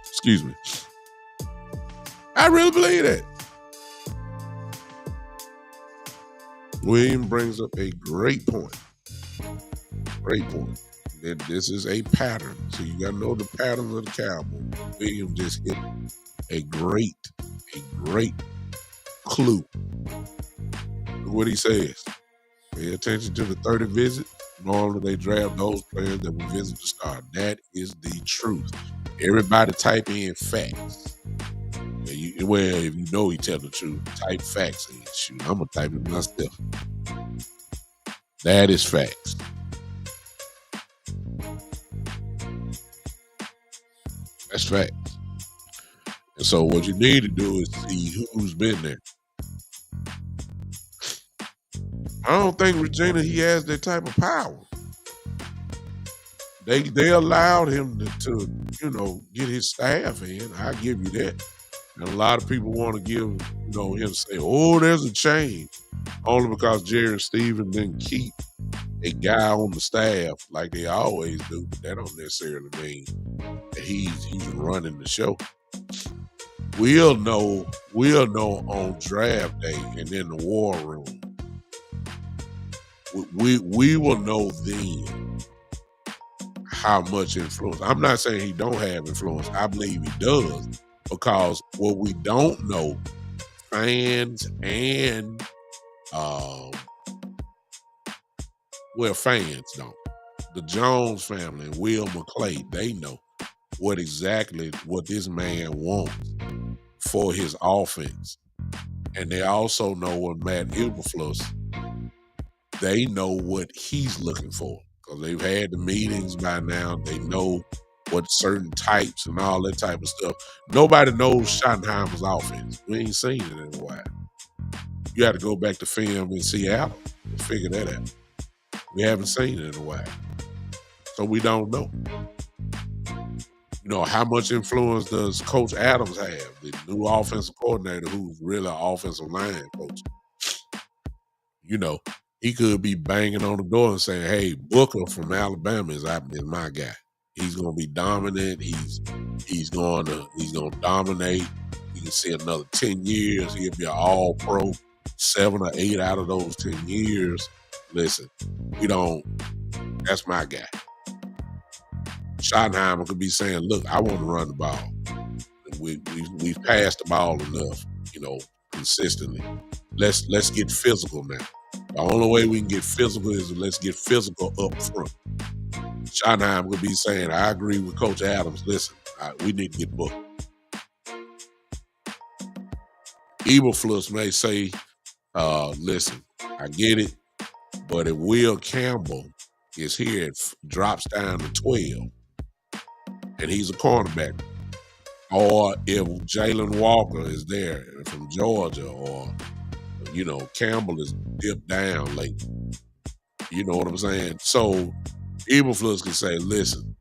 Speaker 2: Excuse me. I really believe that. William brings up a great point. Great point. That this is a pattern. So you gotta know the pattern of the Cowboys. William just hit a great clue. Look what he says. Pay attention to the 30 visit. Normally they draft those players that will visit the star. That is the truth. Everybody type in facts. Well, if you know he tell the truth, type facts in. Shoot, I'm gonna type it myself. That is facts. That's facts. And so what you need to do is see who's been there. I don't think Regina he has that type of power. They allowed him to get his staff in. I give you that. And a lot of people want to give him say, oh, there's a change, only because Jerry Stevens didn't keep a guy on the staff like they always do. But that don't necessarily mean that he's running the show. We'll know on draft day and in the war room. We will know then how much influence. I'm not saying he don't have influence. I believe he does, because what we don't know, fans and fans don't. The Jones family and Will McClay, they know what this man wants for his offense. And they also know what Matt Eberflus, they know what he's looking for, because they've had the meetings by now. They know what certain types and all that type of stuff. Nobody knows Schottenheimer's offense. We ain't seen it in a while. You got to go back to film in Seattle and figure that out. We haven't seen it in a while. So we don't know. How much influence does Coach Adams have, the new offensive coordinator who's really an offensive line coach? He could be banging on the door and saying, hey, Booker from Alabama is my guy. He's going to be dominant. He's going to dominate. You can see another 10 years. He'll be an all-pro. 7 or 8 out of those 10 years. Listen, that's my guy. Schottenheimer could be saying, look, I want to run the ball. We've passed the ball enough, consistently. Let's get physical now. The only way we can get physical is let's get physical up front. Schottenheimer could be saying, I agree with Coach Adams. Listen, we need to get booked. Eberflus may say, listen, I get it, but if Will Campbell is here, it drops down to 12, and he's a cornerback, or if Jalen Walker is there from Georgia, or Campbell is dipped down late. You know what I'm saying? So Eberflus can say, listen,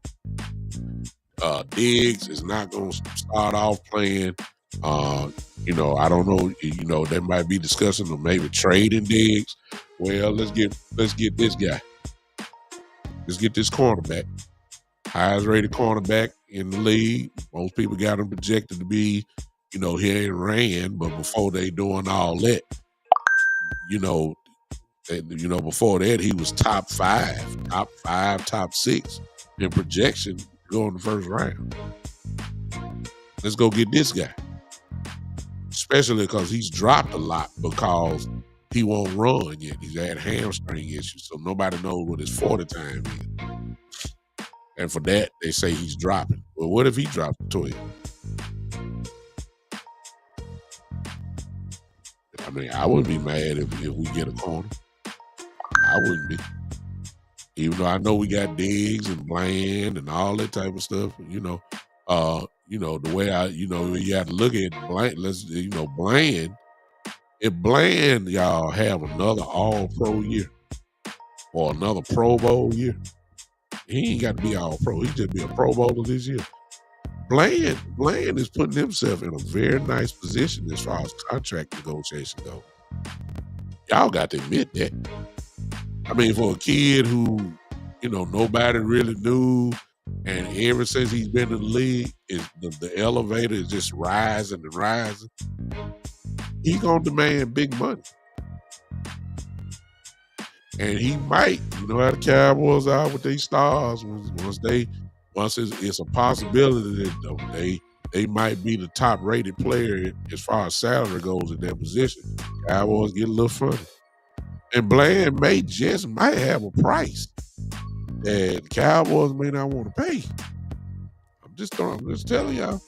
Speaker 2: Diggs is not going to start off playing. I don't know. They might be discussing or maybe trading Diggs. Well, let's get this guy. Let's get this cornerback. Highest rated cornerback in the league. Most people got him projected to be, he ain't ran, but before they doing all that, before that he was top 5, top 6 in projection going the first round. Let's go get this guy. Especially because he's dropped a lot because he won't run yet. He's had hamstring issues, so nobody knows what his 40 time is. And for that, they say he's dropping. Well, what if he drops to 12? I mean, I wouldn't be mad if we get a corner. I wouldn't be. Even though I know we got Diggs and Bland and all that type of stuff, the way you have to look at Bland, Bland, if Bland, y'all have another all-pro year or another Pro Bowl year, he ain't got to be all-pro. He just be a Pro Bowler this year. Bland is putting himself in a very nice position as far as contract negotiation goes. Y'all got to admit that. I mean, for a kid who, nobody really knew, and ever since he's been in the league, the elevator is just rising and rising. He's going to demand big money. And he might, how the Cowboys are with their stars, once it's a possibility that they might be the top rated player as far as salary goes in their position. Cowboys get a little funny. And Bland might have a price that Cowboys may not want to pay. I'm just telling y'all.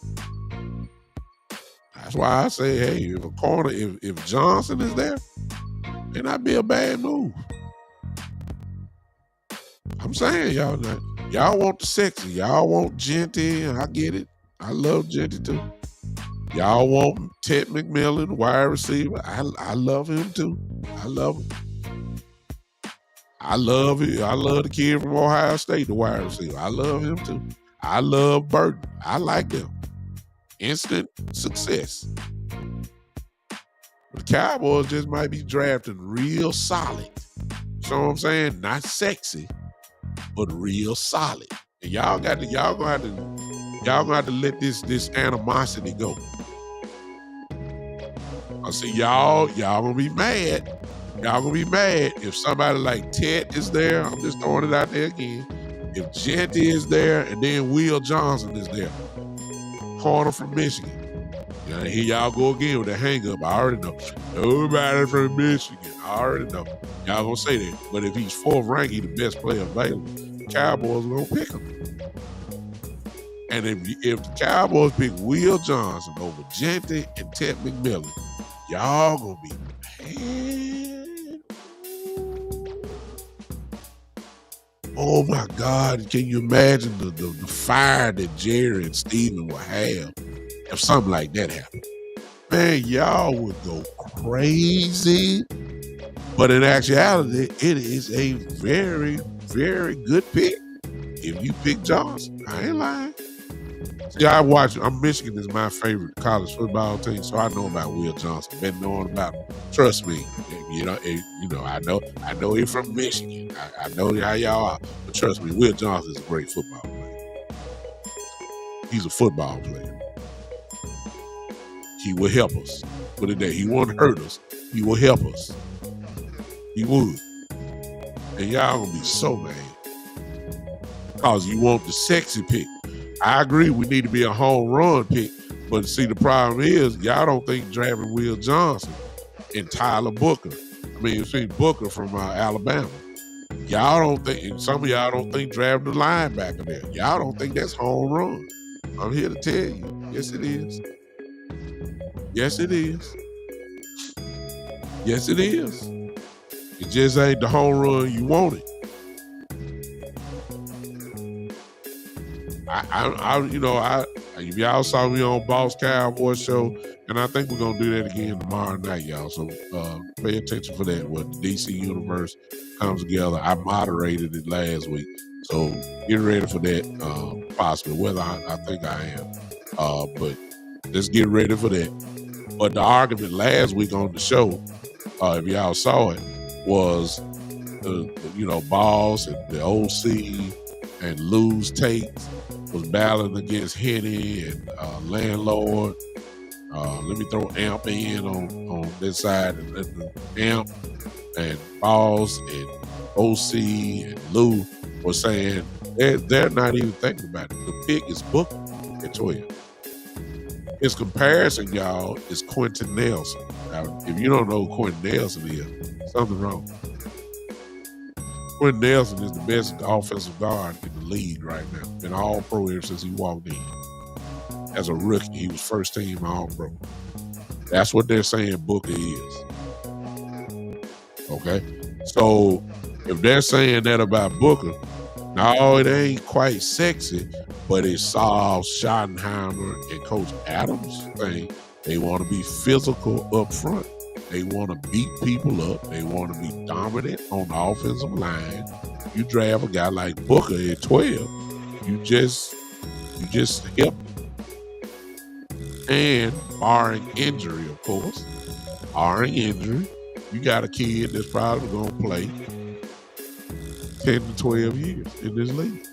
Speaker 2: That's why I say, hey, if a corner, if Johnson is there, it not be a bad move. I'm saying y'all want the sexy, y'all want Genty, and I get it. I love Genty too. Y'all want Ted McMillan, wide receiver. I love him too. I love him. I love it. I love the kid from Ohio State, the wide receiver. I love him too. I love Burton. I like them. Instant success. The Cowboys just might be drafting real solid. You know what I'm saying? Not sexy, but real solid. And y'all gonna have to let this animosity go. I see y'all gonna be mad. Y'all gonna be mad if somebody like Ted is there. I'm just throwing it out there again. If Genty is there and then Will Johnson is there, corner from Michigan. Yeah, here y'all go again with the hang up. I already know. Nobody from Michigan. I already know. Y'all gonna say that. But if he's fourth ranked, he's the best player available. The Cowboys are gonna pick him. And if the Cowboys pick Will Johnson over Genty and Ted McMillan, y'all gonna be mad. Oh my God, can you imagine the fire that Jerry and Steven will have if something like that happened? Man, y'all would go crazy. But in actuality, it is a very, very good pick if you pick Johnson. I ain't lying. See, Michigan is my favorite college football team, so I know about Will Johnson. Been knowing about him. Trust me, I know he's from Michigan. I know how y'all are, but trust me, Will Johnson is a great football player. He's a football player. He will help us. Put it there. He won't hurt us. He will help us. He would. And y'all gonna be so mad because you want the sexy pick. I agree we need to be a home run pick, but see, the problem is y'all don't think drafting Will Johnson and Tyler Booker. I mean, you see Booker from Alabama. Y'all don't think, and some of y'all don't think drafting the linebacker there. Y'all don't think that's home run. I'm here to tell you, yes it is. Yes it is. Yes it is. It just ain't the home run you wanted. If y'all saw me on Boss Cowboy Show, and I think we're gonna do that again tomorrow night, y'all. So pay attention for that. When the DC Universe comes together, I moderated it last week, so get ready for that. Possibly, whether I think I am, but let's get ready for that. But the argument last week on the show, if y'all saw it, was Boss and the OC and Lou's takes was battling against Henny and Landlord. Let me throw Amp in on this side, and Amp and Boss and OC and Lou were saying they're not even thinking about it. The pick is Booker at 12. His comparison, y'all, is Quentin Nelson. Now, if you don't know who Quentin Nelson is, something wrong. Quentin Nelson is the best offensive guard in the league right now. Been all pro ever since he walked in. As a rookie, he was first team all pro. That's what they're saying Booker is. Okay? So if they're saying that about Booker, no, it ain't quite sexy, but it solves Schottenheimer and Coach Adams' thing. They want to be physical up front. They want to beat people up. They want to be dominant on the offensive line. You draft a guy like Booker at 12, you just help him. And barring injury, of course, you got a kid that's probably going to play 10 to 12 years in this league.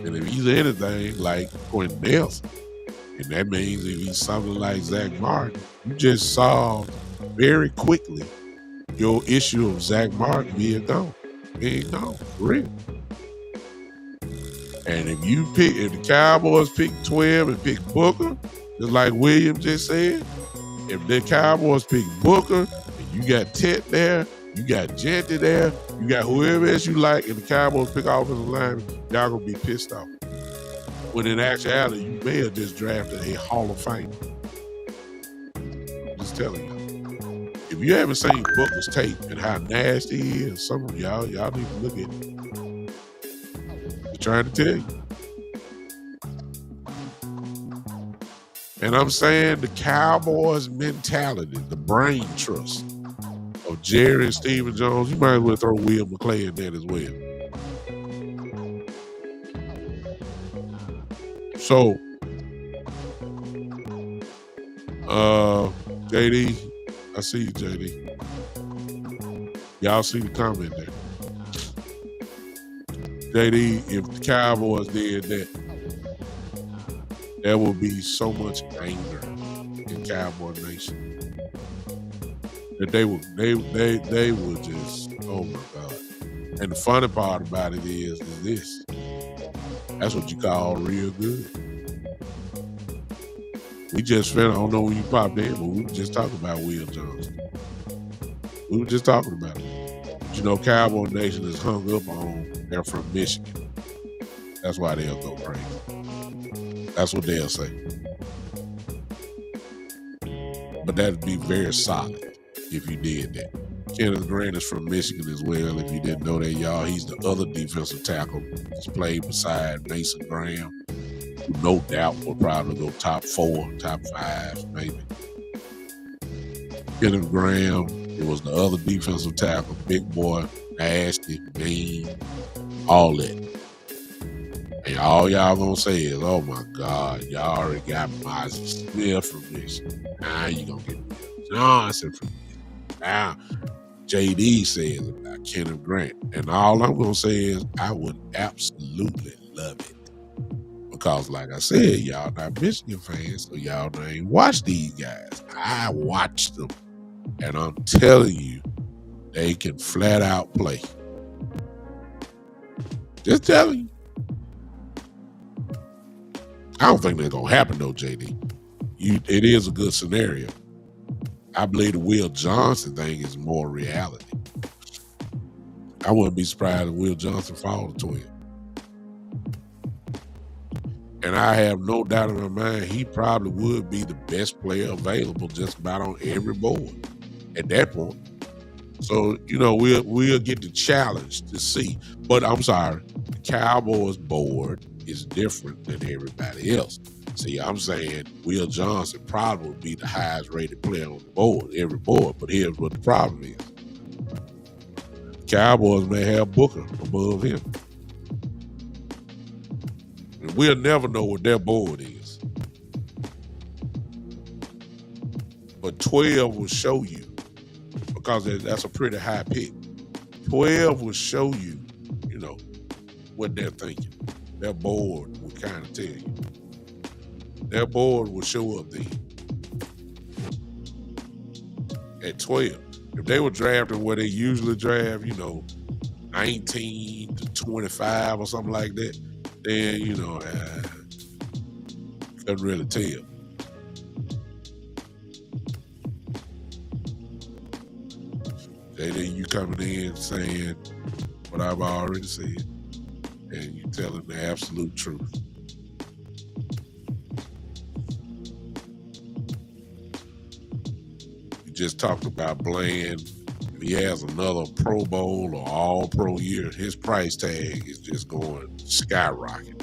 Speaker 2: And if he's anything like Quentin Nelson, and that means if he's something like Zach Martin, you just solved very quickly your issue of Zach Martin being gone. For real. And if the Cowboys pick 12 and pick Booker, just like William just said, if the Cowboys pick Booker and You got Tet there, you got Genty there, you got whoever else you like, and the Cowboys pick offensive line, y'all gonna be pissed off. When in actuality, you may have just drafted a Hall of Famer. Just telling you. If you haven't seen Booker's tape and how nasty he is, some of y'all need to look at it. I'm trying to tell you. And I'm saying the Cowboys mentality, the brain trust of Jerry and Stephen Jones, you might as well throw Will McClay in there as well. So, JD, I see you, JD. Y'all see the comment there. JD, if the Cowboys did that, there will be so much anger in Cowboy Nation that they would just, oh my God. And the funny part about it is this. That's what you call real good. We just I don't know when you popped in, but we were just talking about Will Johnson. We were just talking about it. But you know, Cowboy Nation is hung up on they're from Michigan. That's why they'll go crazy. That's what they'll say. But that'd be very solid if you did that. Kenneth Grant is from Michigan as well. If you didn't know that, y'all, he's the other defensive tackle that's played beside Mason Graham, who no doubt will probably go top 4, top 5, maybe. Kenneth Graham, it was the other defensive tackle, big boy, nasty, mean, all that. And all y'all gonna say is, oh my God, y'all already got Mozzie Smith from Michigan. Now you gonna get Johnson from Michigan. Now JD says about Kenneth Grant. And all I'm gonna say is I would absolutely love it. Because like I said, y'all not Michigan fans, so y'all ain't watch these guys. I watched them. And I'm telling you, they can flat out play. Just telling you. I don't think that's gonna happen though, JD. It is a good scenario. I believe the Will Johnson thing is more reality. I wouldn't be surprised if Will Johnson falls to him. And I have no doubt in my mind he probably would be the best player available just about on every board at that point. So, you know, we'll get the challenge to see. But I'm sorry, the Cowboys board is different than everybody else. See, I'm saying Will Johnson probably would be the highest rated player on the board, every board. But here's what the problem is. The Cowboys may have Booker above him. And we'll never know what their board is. But 12 will show you, because that's a pretty high pick. 12 will show you, you know, what they're thinking. Their board will kind of tell you. Their board will show up there at 12. If they were drafting where they usually draft, you know, 19 to 25 or something like that, then, you know, couldn't really tell. Then you coming in saying what I've already said, and you telling the absolute truth. You just talked about Bland. If he has another Pro Bowl or All-Pro year, his price tag is just going skyrocket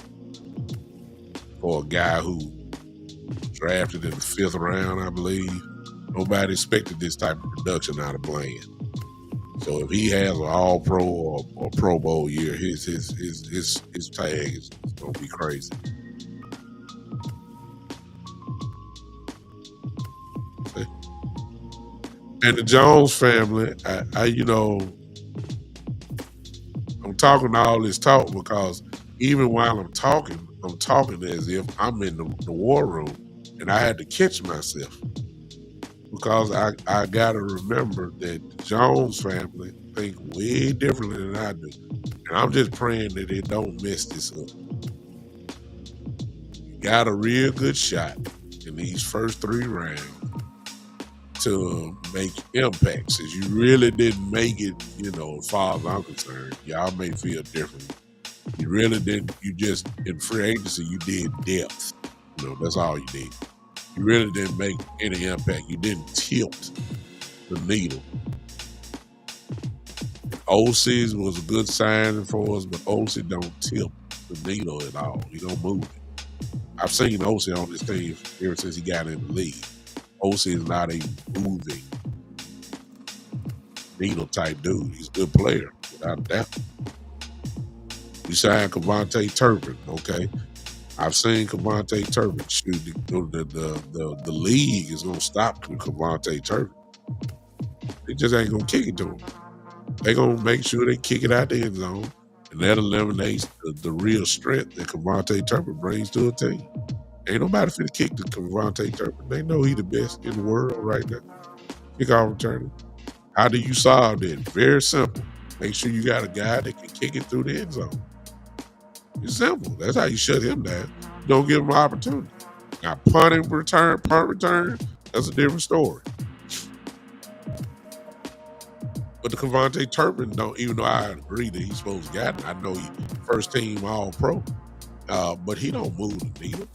Speaker 2: for a guy who drafted in the 5th round, I believe. Nobody expected this type of production out of Bland. So if he has an All-Pro or Pro Bowl year, his tag is gonna be crazy. Okay. And the Jones family, I'm talking all this talk because even while I'm talking as if I'm in the war room, and I had to catch myself. Because I got to remember that the Jones family think way differently than I do. And I'm just praying that they don't mess this up. You got a real good shot in these first 3 rounds to make impacts. If you really didn't make it, as far as I'm concerned, y'all may feel different. You really didn't. You just in free agency, you did depth. That's all you did. You really didn't make any impact. You didn't tilt the needle. Offseason was a good signing for us, but OC don't tilt the needle at all. He don't move it. I've seen OC on this team ever since he got in the league. OC is not a moving needle type dude. He's a good player, without a doubt. We signed Cavante Turpin, okay? I've seen Cavante Turpin shoot. The league is gonna stop Cavante Turpin. They just ain't gonna kick it to him. They gonna make sure they kick it out the end zone, and that eliminates the real strength that Cavante Turpin brings to a team. Ain't nobody finna kick to Cavante Turpin. They know he the best in the world right now. Kickoff returner. How do you solve that? Very simple. Make sure you got a guy that can kick it through the end zone. It's simple. That's how you shut him down. You don't give him an opportunity. Now, punt return, that's a different story. But the Cavante Turpin don't, even though I agree that he's supposed to get it, I know he first team all pro, but he don't move the needle.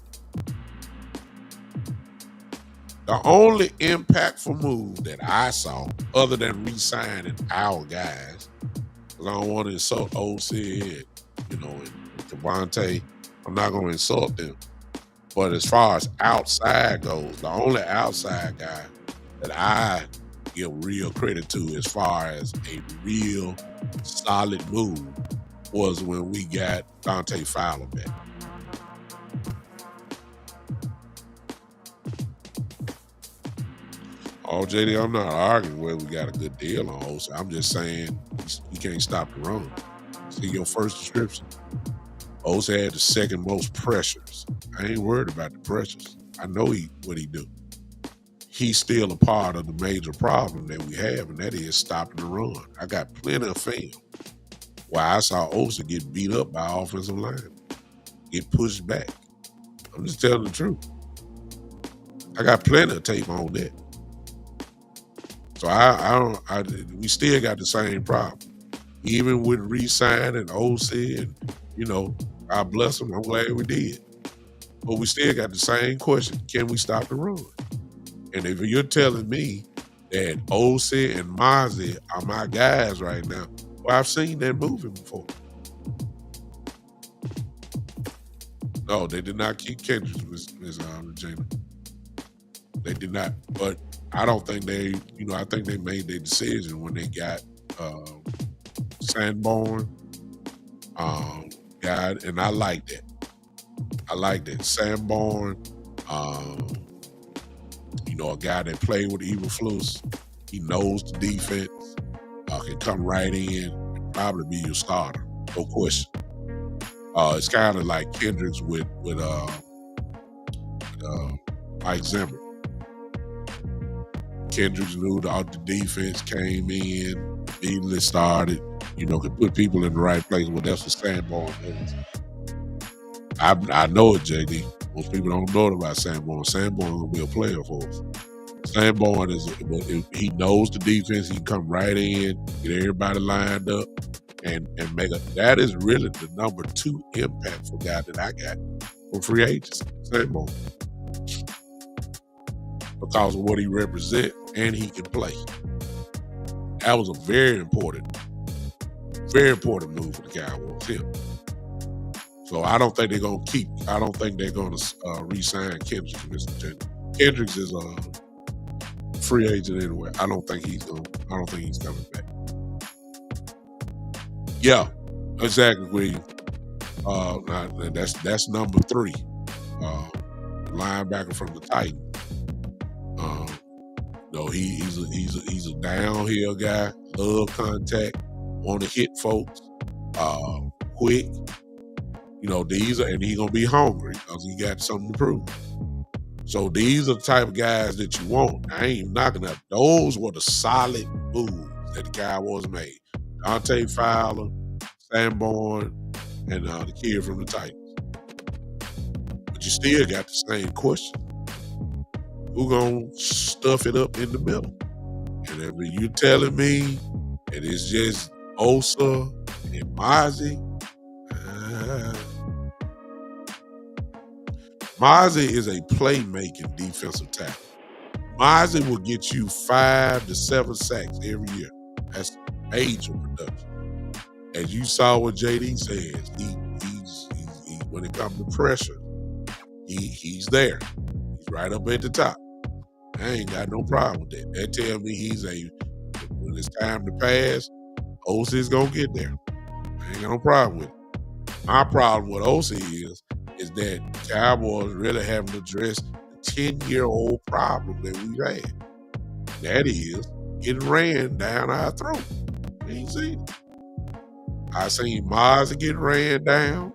Speaker 2: The only impactful move that I saw, other than re-signing our guys, because I don't want to insult OC and Cavante, I'm not going to insult them. But as far as outside goes, the only outside guy that I give real credit to as far as a real solid move was when we got Dante Fowler back. Oh, JD, I'm not arguing whether we got a good deal on OC. I'm just saying you can't stop the run. See your first description? OC had the second most pressures. I ain't worried about the pressures. I know what he do. He's still a part of the major problem that we have, and that is stopping the run. I got plenty of film where I saw OC get beat up by offensive line, get pushed back. I'm just telling the truth. I got plenty of tape on that. So we still got the same problem. Even with re-signing OC and, God bless him, I'm glad we did. But we still got the same question. Can we stop the run? And if you're telling me that OC and Mozzie are my guys right now, well, I've seen that movie before. No, they did not keep Kendricks, Ms. Regina. They did not. But I don't think I think they made their decision when they got Sanborn, God, and I like that. I like that. Sanborn, a guy that played with the Eberflus. He knows the defense, can come right in and probably be your starter. No question. It's kind of like Kendricks with Mike Zimmer. Kendricks knew the defense came in, immediately started, could put people in the right place. Well, that's what Sanborn is. I know it, JD. Most people don't know about Sanborn. Sanborn gonna be a player for us. Sanborn he knows the defense. He can come right in, get everybody lined up, and make that is really the number 2 impactful guy that I got for free agency. Sanborn. Because of what he represents and he can play. That was a very important move for the Cowboys. Him. So I don't think they're gonna re-sign Kendricks from this Virginia. Kendricks is a free agent anyway. I don't think he's coming back. Yeah, exactly, William. That's number 3. Linebacker from the Titans. He's a downhill guy, love contact, want to hit folks, quick. And he's gonna be hungry because he got something to prove. So these are the type of guys that you want. I ain't knocking up. Those were the solid moves that the Cowboys made. Dante Fowler, Sanborn, and the kid from the Titans. But you still got the same question. Who gonna stuff it up in the middle. And if you telling me that it's just Osa and Mozzie, uh, Mozzie is a playmaking defensive tackle. Mozzie will get you 5 to 7 sacks every year. That's major production. As you saw what JD says, he when it comes to pressure, he's there. He's right up at the top. I ain't got no problem with that. That tell me when it's time to pass, OC is gonna get there. I ain't got no problem with it. My problem with OC is that Cowboys really haven't addressed the 10-year-old problem that we've had. That is getting ran down our throat. You ain't seen it. I seen Mars get ran down,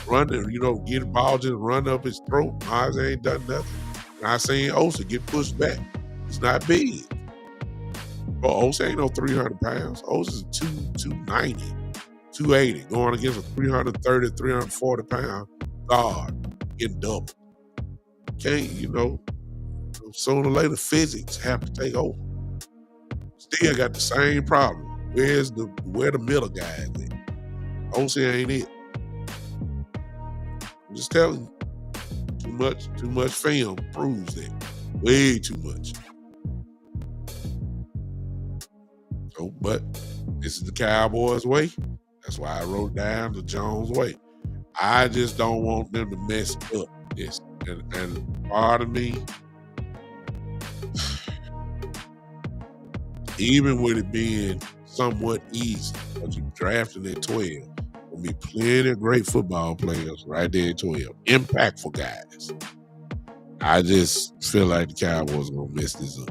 Speaker 2: running, get the ball just run up his throat. Mars ain't done nothing. And I seen Osa get pushed back. He's not big. But Osa ain't no 300 pounds. Osa's 290, 280, going against a 330, 340 pound guard, getting double. Can't, sooner or later physics have to take over. Still got the same problem. Where the middle guy is at? Osa ain't it. I'm just telling you. Too much film proves that. Way too much. So, but this is the Cowboys way. That's why I wrote down the Jones way. I just don't want them to mess up this. And part of me, even with it being somewhat easy, because you drafted at 12, there'll be plenty of great football players right there at 12. Impactful guys. I just feel like the Cowboys are going to mess this up.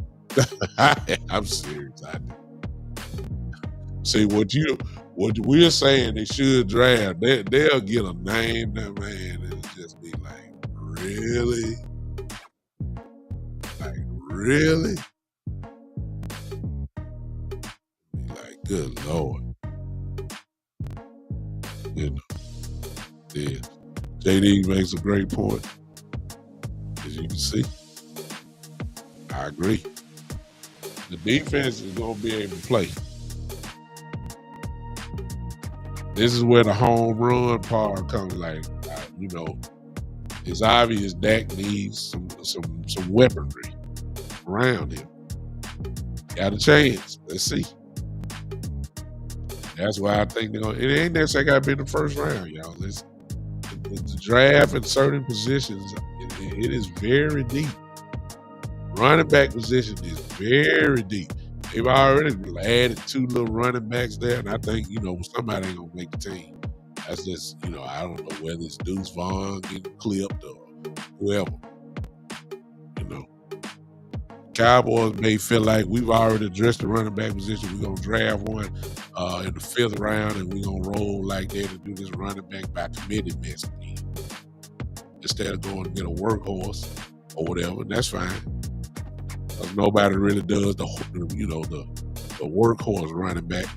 Speaker 2: I'm serious. I do. See, what we're saying they should draft, they'll get a name, that man, and just be like, really? Like, really? Be like, good Lord. Yeah. JD makes a great point. As you can see, I agree. The defense is going to be able to play. This is where the home run part comes. It's obvious Dak needs some weaponry around him. Got a chance. Let's see. That's why I think it ain't necessarily got to be in the first round, y'all. The draft in certain positions, it is very deep. Running back position is very deep. They've already added 2 little running backs there, and I think, somebody ain't going to make the team. That's just, I don't know whether it's Deuce Vaughn getting clipped or whoever. Cowboys may feel like we've already addressed the running back position. We're going to draft one in the 5th round, and we're going to roll like that and do this running back by committee mess again. Instead of going to get a workhorse or whatever, and that's fine. Because nobody really does the workhorse running back,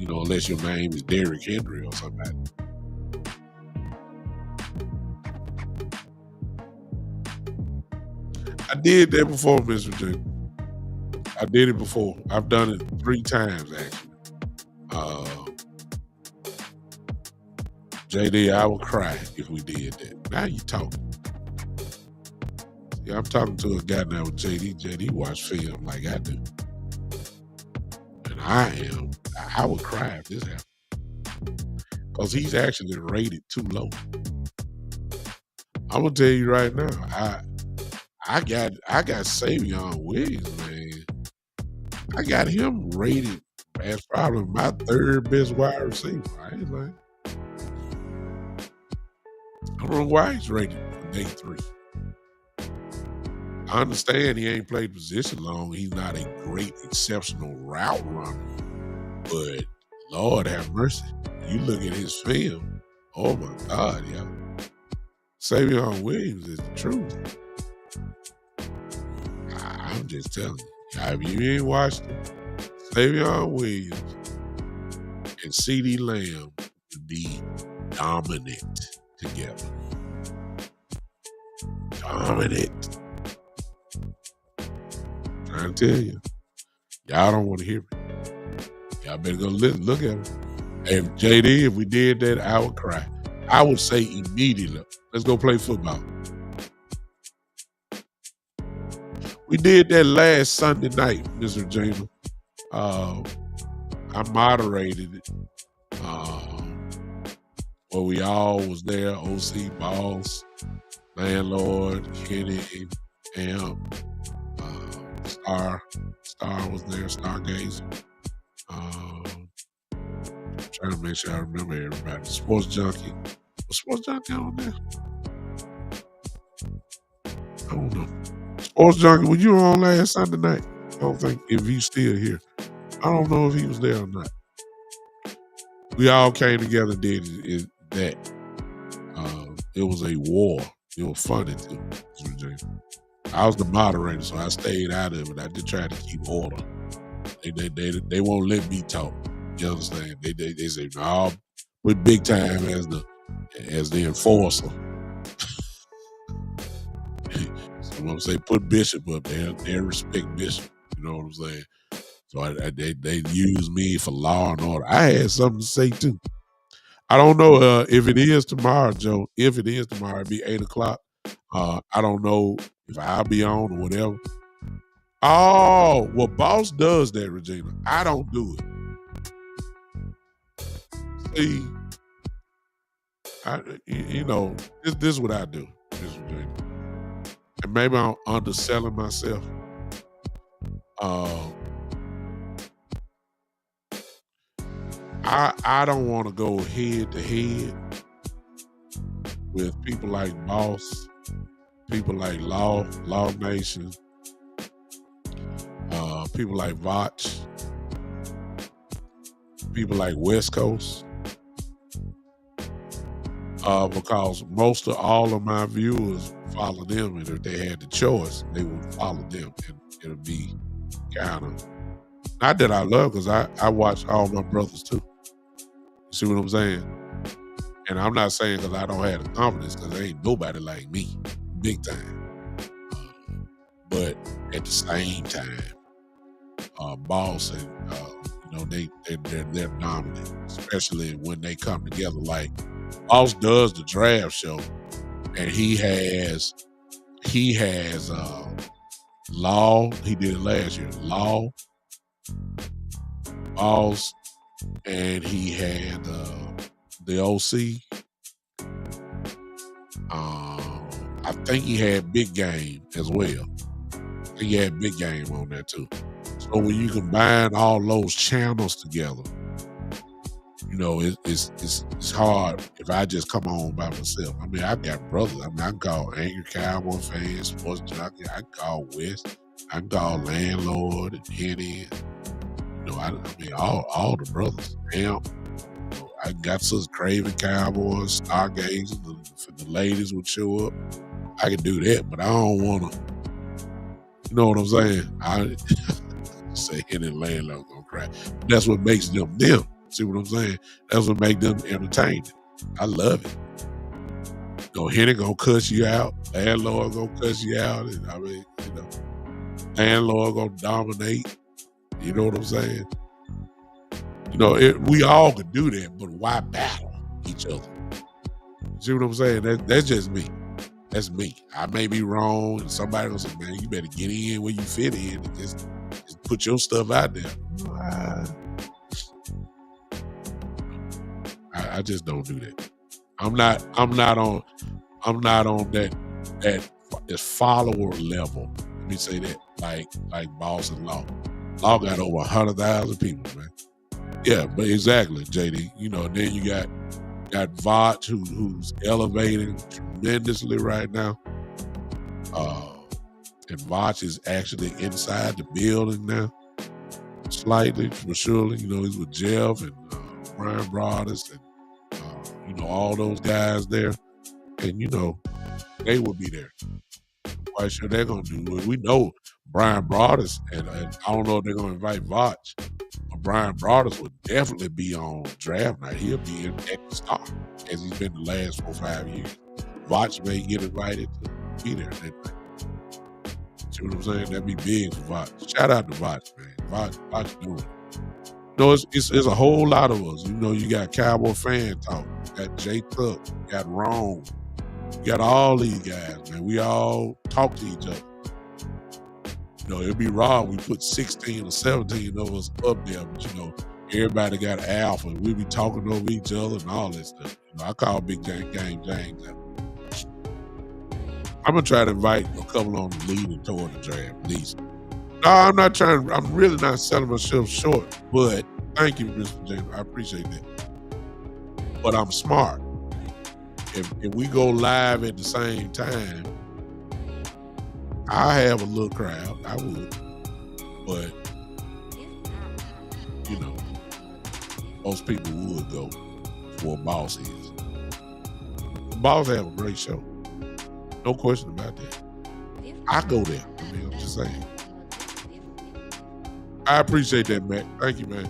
Speaker 2: unless your name is Derrick Henry or somebody. I did that before, Miss Virginia. I did it before. I've done it 3 times, actually. JD, I would cry if we did that. Now you talking. See, I'm talking to a guy now with JD. JD watch film like I do. And I would cry if this happened. Because he's actually rated too low. I'm going to tell you right now, I got Savion Williams, man. I got him rated as probably my 3rd best wide receiver. I ain't lying. I don't know why he's rated day 3. I understand he ain't played position long. He's not a great, exceptional route runner. But Lord have mercy. You look at his film. Oh my God, yeah. Savion Williams is the truth. I'm just telling you. If you ain't watched it, Savion Williams and CeeDee Lamb would be dominant together. Dominant. Trying to tell you. Y'all don't want to hear me. Y'all better go look at me. If JD, if we did that, I would cry. I would say immediately, let's go play football. We did that last Sunday night, Mr. Regina. I moderated it. Where we all was there, OC, Boss, Landlord, Kenny, Amp, Star was there, Stargazer. Trying to make sure I remember everybody. Sports Junkie. Was Sports Junkie on there? I don't know. Sports Junkie, were you on last Sunday night? I don't think if he's still here. I don't know if he was there or not. We all came together and did that. It was a war. It was funny too. I was the moderator, so I stayed out of it. I did try to keep order. They won't let me talk. You understand? They say, no, put Big Time as the enforcer. So I'm say put Bishop up there. They respect Bishop. You know what I'm saying? So they use me for law and order. I had something to say too. I don't know if it is tomorrow, Joe. If it is tomorrow, it'll be 8:00. I don't know if I'll be on or whatever. Oh, well, Boss does that, Regina. I don't do it. See, this is what I do, Miss Regina. And maybe I'm underselling myself. I don't want to go head to head with people like Boss, people like Law Nation, people like Votch, people like West Coast, because most of all of my viewers follow them, and if they had the choice, they would follow them, and it'll be kind of not that I love, because I watch all my brothers too. You see what I'm saying? And I'm not saying because I don't have the confidence, because there ain't nobody like me, big time. But at the same time, Boss and they're dominant, especially when they come together. Like Boss does the draft show, and he has Law. He did it last year. Law, Boss, and he had the OC. I think he had Big Game as well. He had Big Game on there too. So when you combine all those channels together, it's hard if I just come on by myself. I mean, I've got brothers. I can call Angry Cowboy fans, Sports Jockey. I can call West. I can call Landlord and Henny. All the brothers. I got Sis Craven Cowboys, Stargazer. The ladies would show up. I can do that, but I don't want to. You know what I'm saying? I say Henny and Landlord gonna cry. That's what makes them them. See what I'm saying? That's what makes them entertaining. I love it. Henny gonna cuss you out. Landlord gonna cuss you out. And Landlord gonna dominate. You know what I'm saying? We all could do that, but why battle each other? See what I'm saying? That's just me. That's me. I may be wrong, and somebody will say, man, you better get in where you fit in and just put your stuff out there. I just don't do that. I'm not on that follower level. Let me say that, like Boss and Law. Law got over 100,000 people, man. Yeah, but exactly, JD. Then you got Votch, who's elevating tremendously right now. And Votch is actually inside the building now, slightly, for surely. He's with Jeff and Brian Broaddus and all those guys there. And they will be there. Quite sure they're gonna do it. We know Brian Broaddus, and I don't know if they're gonna invite Votch. Brian Broaddus would definitely be on draft night. He'll be at the start, as he's been the last 4 or 5 years. Votch may get invited to be there that night. See what I'm saying? That'd be big for Voch. Shout out to Voch, man. Voch doing it. You know, it's a whole lot of us. You know, you got Cowboy Fan Talk, you got Jay Tuck, you got Rome, you got all these guys, man. We all talk to each other. You know, it'd be wrong we put 16 or 17 of us up there, but you know, everybody got an alpha. We be talking over each other and all that stuff. You know, I call Big Game James out. I'm gonna try to invite a couple on the lead toward the draft, at least. No, I'm not trying. I'm really not selling myself short. But thank you, Mr. James. I appreciate that. But I'm smart. If we go live at the same time, I have a little crowd. I would, but you know, most people would go where Boss is. Boss have a great show. No question about that. I go there. I mean, I'm just saying. I appreciate that, Matt. Thank you, man.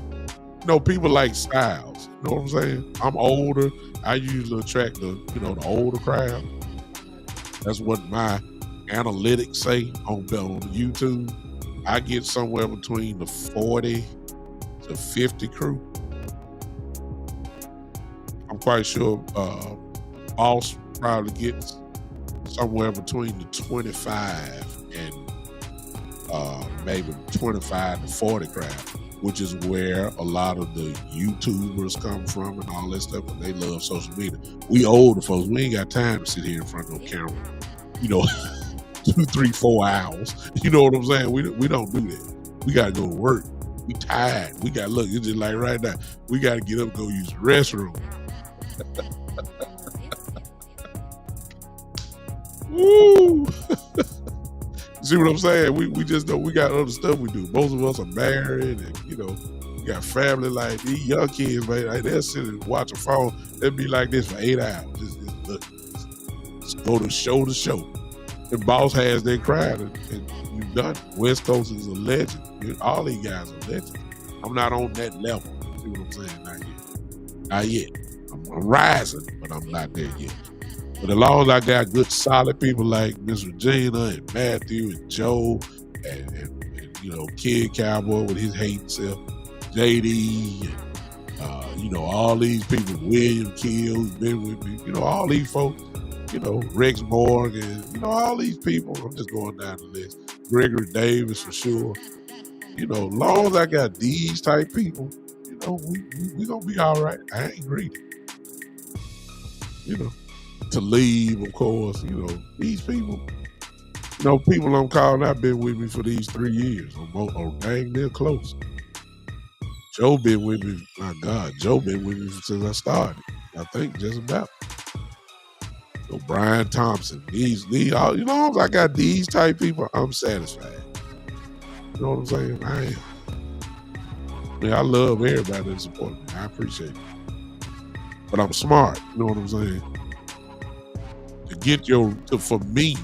Speaker 2: You know, people like styles. You know what I'm saying? I'm older. I usually attract the older crowd. That's what my analytics say on YouTube. I get somewhere between the 40 to 50 crew. I'm quite sure Boss probably gets somewhere between the 25 and maybe 25 to 40 crowd, which is where a lot of the YouTubers come from and all that stuff, but they love social media. We older folks, we ain't got time to sit here in front of no camera, 2, 3, 4 hours. You know what I'm saying? We don't do that. We gotta go to work. We tired. We got look. It's just like right now. We gotta get up and go use the restroom. Woo! See what I'm saying? We just know we got other stuff we do. Most of us are married and we got family. Like these young kids, man, they'll sit and watch a phone. They'll be like this for 8 hours. Just go to show to show. The Boss has their crowd and you've done it. West Coast is a legend. All these guys are legends. I'm not on that level. See what I'm saying? Not yet. I'm rising, but I'm not there yet. But as long as I got good, solid people like Miss Regina and Matthew and Joe and Kid Cowboy with his hating self, JD, and all these people, William Kill, who's been with me, all these folks, Rex Morgan, all these people. I'm just going down the list. Gregory Davis for sure. As long as I got these type people, we gonna be all right. I ain't greedy. To leave, of course, these people, people I'm calling out been with me for these 3 years or dang near close. Joe been with me, my God, Joe been with me since I started. I think just about. Brian Thompson, these all, if I got these type people, I'm satisfied. You know what I'm saying? I am. I love everybody that support me. I appreciate it. But I'm smart, you know what I'm saying? For me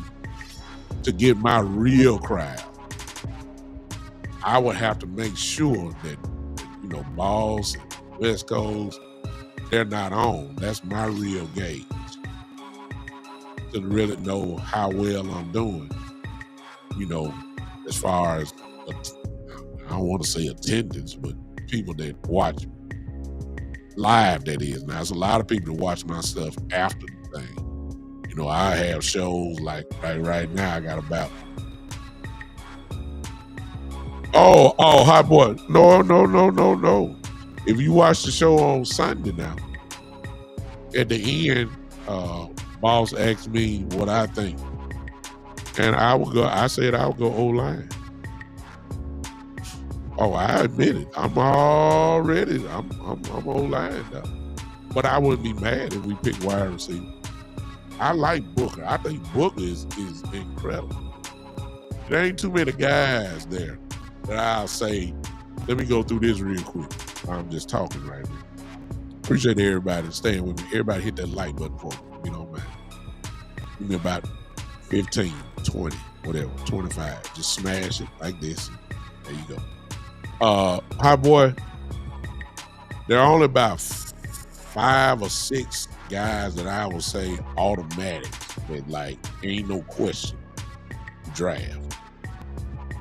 Speaker 2: to get my real crowd, I would have to make sure that, Boss and West Coast, they're not on. That's my real gauge. To really know how well I'm doing, as far as, I don't want to say attendance, but people that watch live, that is. Now, there's a lot of people that watch my stuff after the thing. I have shows like right now. I got about Hot Boy. No. If you watch the show on Sunday now, at the end, Boss asked me what I think, and I said I would go O-line. Oh, I admit it. I'm O-line now, but I wouldn't be mad if we pick wide receiver. I like Booker. I think Booker is incredible. There ain't too many guys there that I'll say, let me go through this real quick. I'm just talking right now. Appreciate everybody staying with me. Everybody hit that like button for me, if you don't mind. Give me about 15, 20, whatever, 25. Just smash it like this. There you go. Hi, boy. There are only about 5 or 6 guys that I would say automatic, that ain't no question draft.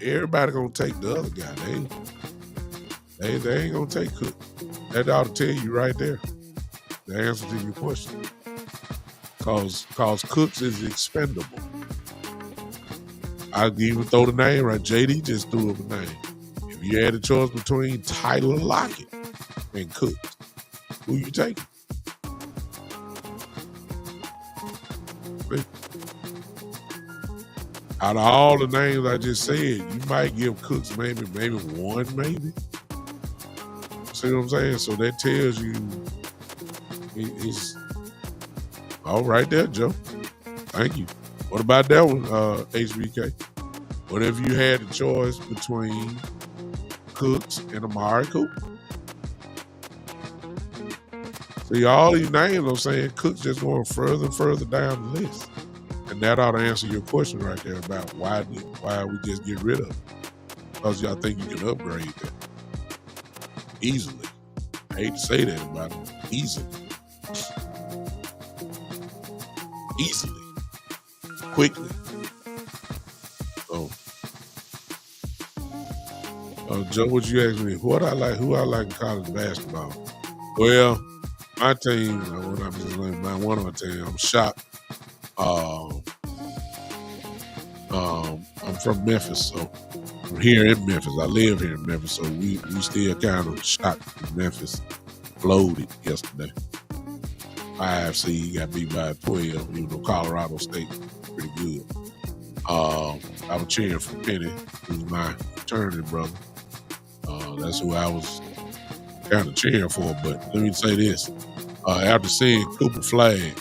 Speaker 2: everybody gonna take the other guy. They ain't gonna take Cook. That ought to tell you right there the answer to your question. Cause Cooks is expendable. I'd even throw the name right. JD just threw up a name. If you had a choice between Tyler Lockett and Cooks, who you taking? Out of all the names I just said, you might give Cooks maybe one, maybe. See what I'm saying? So that tells you he's all right there, Joe. Thank you. What about that one, HBK? What if you had the choice between Cooks and Amari Cooper? See, all these names I'm saying, Cooks just going further and further down the list. And that ought to answer your question right there about why we just get rid of it. Because y'all think you can upgrade that easily. I hate to say that about it. Easily. Quickly. So, Joe, what you asked me? Who I like in college basketball? Well, my team, one of my team, I'm shocked. I'm from Memphis, so I'm here in Memphis. I live here in Memphis, so we still kind of shocked in Memphis. Loaded yesterday. 5 seed got beat by 12, even though Colorado State pretty good. I was cheering for Penny, who's my fraternity brother. That's who I was kind of cheering for. But let me say this. After seeing Cooper Flag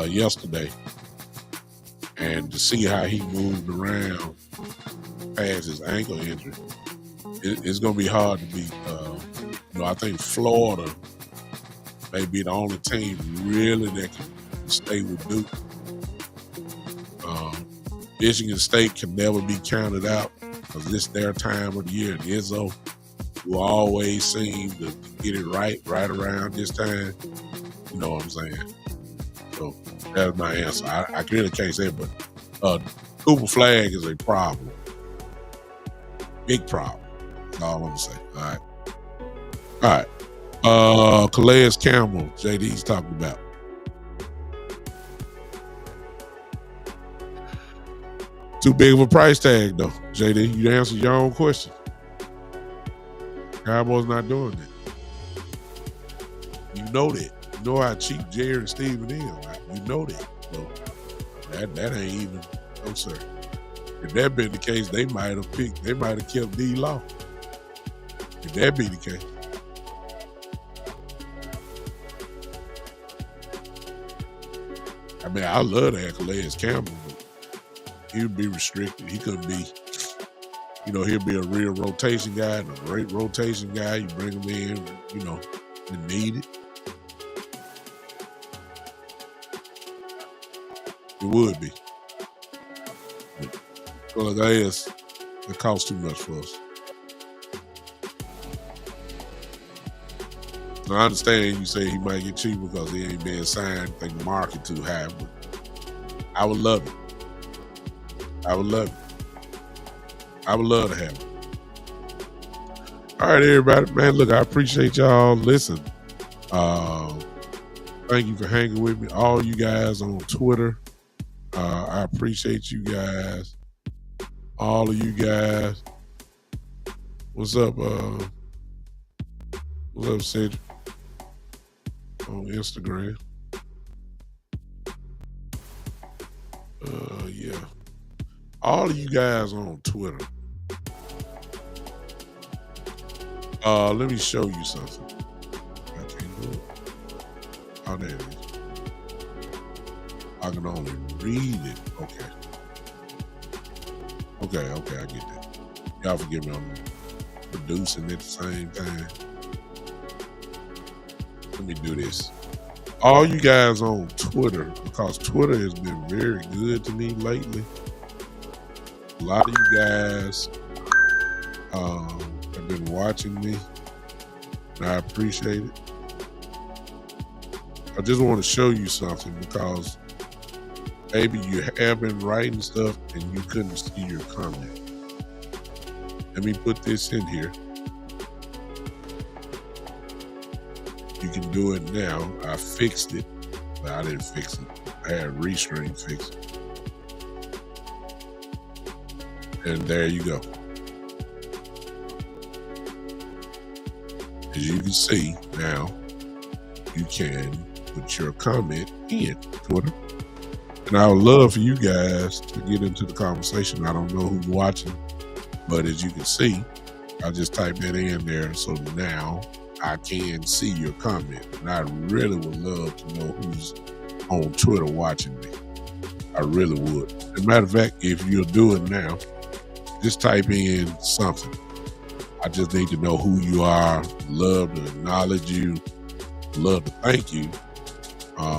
Speaker 2: yesterday, and to see how he moved around past his ankle injury, it's going to be hard to beat. I think Florida may be the only team really that can stay with Duke. Michigan State can never be counted out because it's their time of the year. And Izzo, who always seem to get it right around this time. You know what I'm saying? So that's my answer. I really can't say it, but Cooper Flag is a problem. Big problem. That's all I'm saying. All right. Calais Campbell, JD's talking about. Too big of a price tag, though, JD. You answered your own question. Cowboys not doing that. You know that. You know how cheap Jerry and Steven is. Right? You know that. So that ain't even, no sir. If that been the case, they might have kept D-Law. If that be the case. I mean, I love to have Calais Campbell, but he would be restricted. He couldn't be, he'll be a real rotation guy and a great rotation guy. You bring him in, when needed. It would be. Well, it costs too much for us. Now, I understand you say he might get cheaper because he ain't being signed. I think the market too high, but I would love it. I would love to have it. All right, everybody. Man, look, I appreciate y'all. Listen, thank you for hanging with me. All you guys on Twitter. I appreciate you guys. All of you guys. What's up? What's up, Cedric? On Instagram. Yeah. All of you guys on Twitter. Let me show you something. I can't do it. Oh, there it is. I can only read it. Okay, I get that. Y'all forgive me, I'm producing at the same time. Let me do this. All you guys on Twitter, because Twitter has been very good to me lately. A lot of you guys have been watching me, and I appreciate it. I just want to show you something because maybe you have been writing stuff and you couldn't see your comment. Let me put this in here. You can do it now. I fixed it, but I didn't fix it. I had Restream fix it. And there you go. As you can see now, you can put your comment in Twitter. And I would love for you guys to get into the conversation. I don't know who's watching, but as you can see, I just typed that in there. So now I can see your comment. And I really would love to know who's on Twitter watching me. I really would. As a matter of fact, if you'll do it now, just type in something. I just need to know who you are. Love to acknowledge you. Love to thank you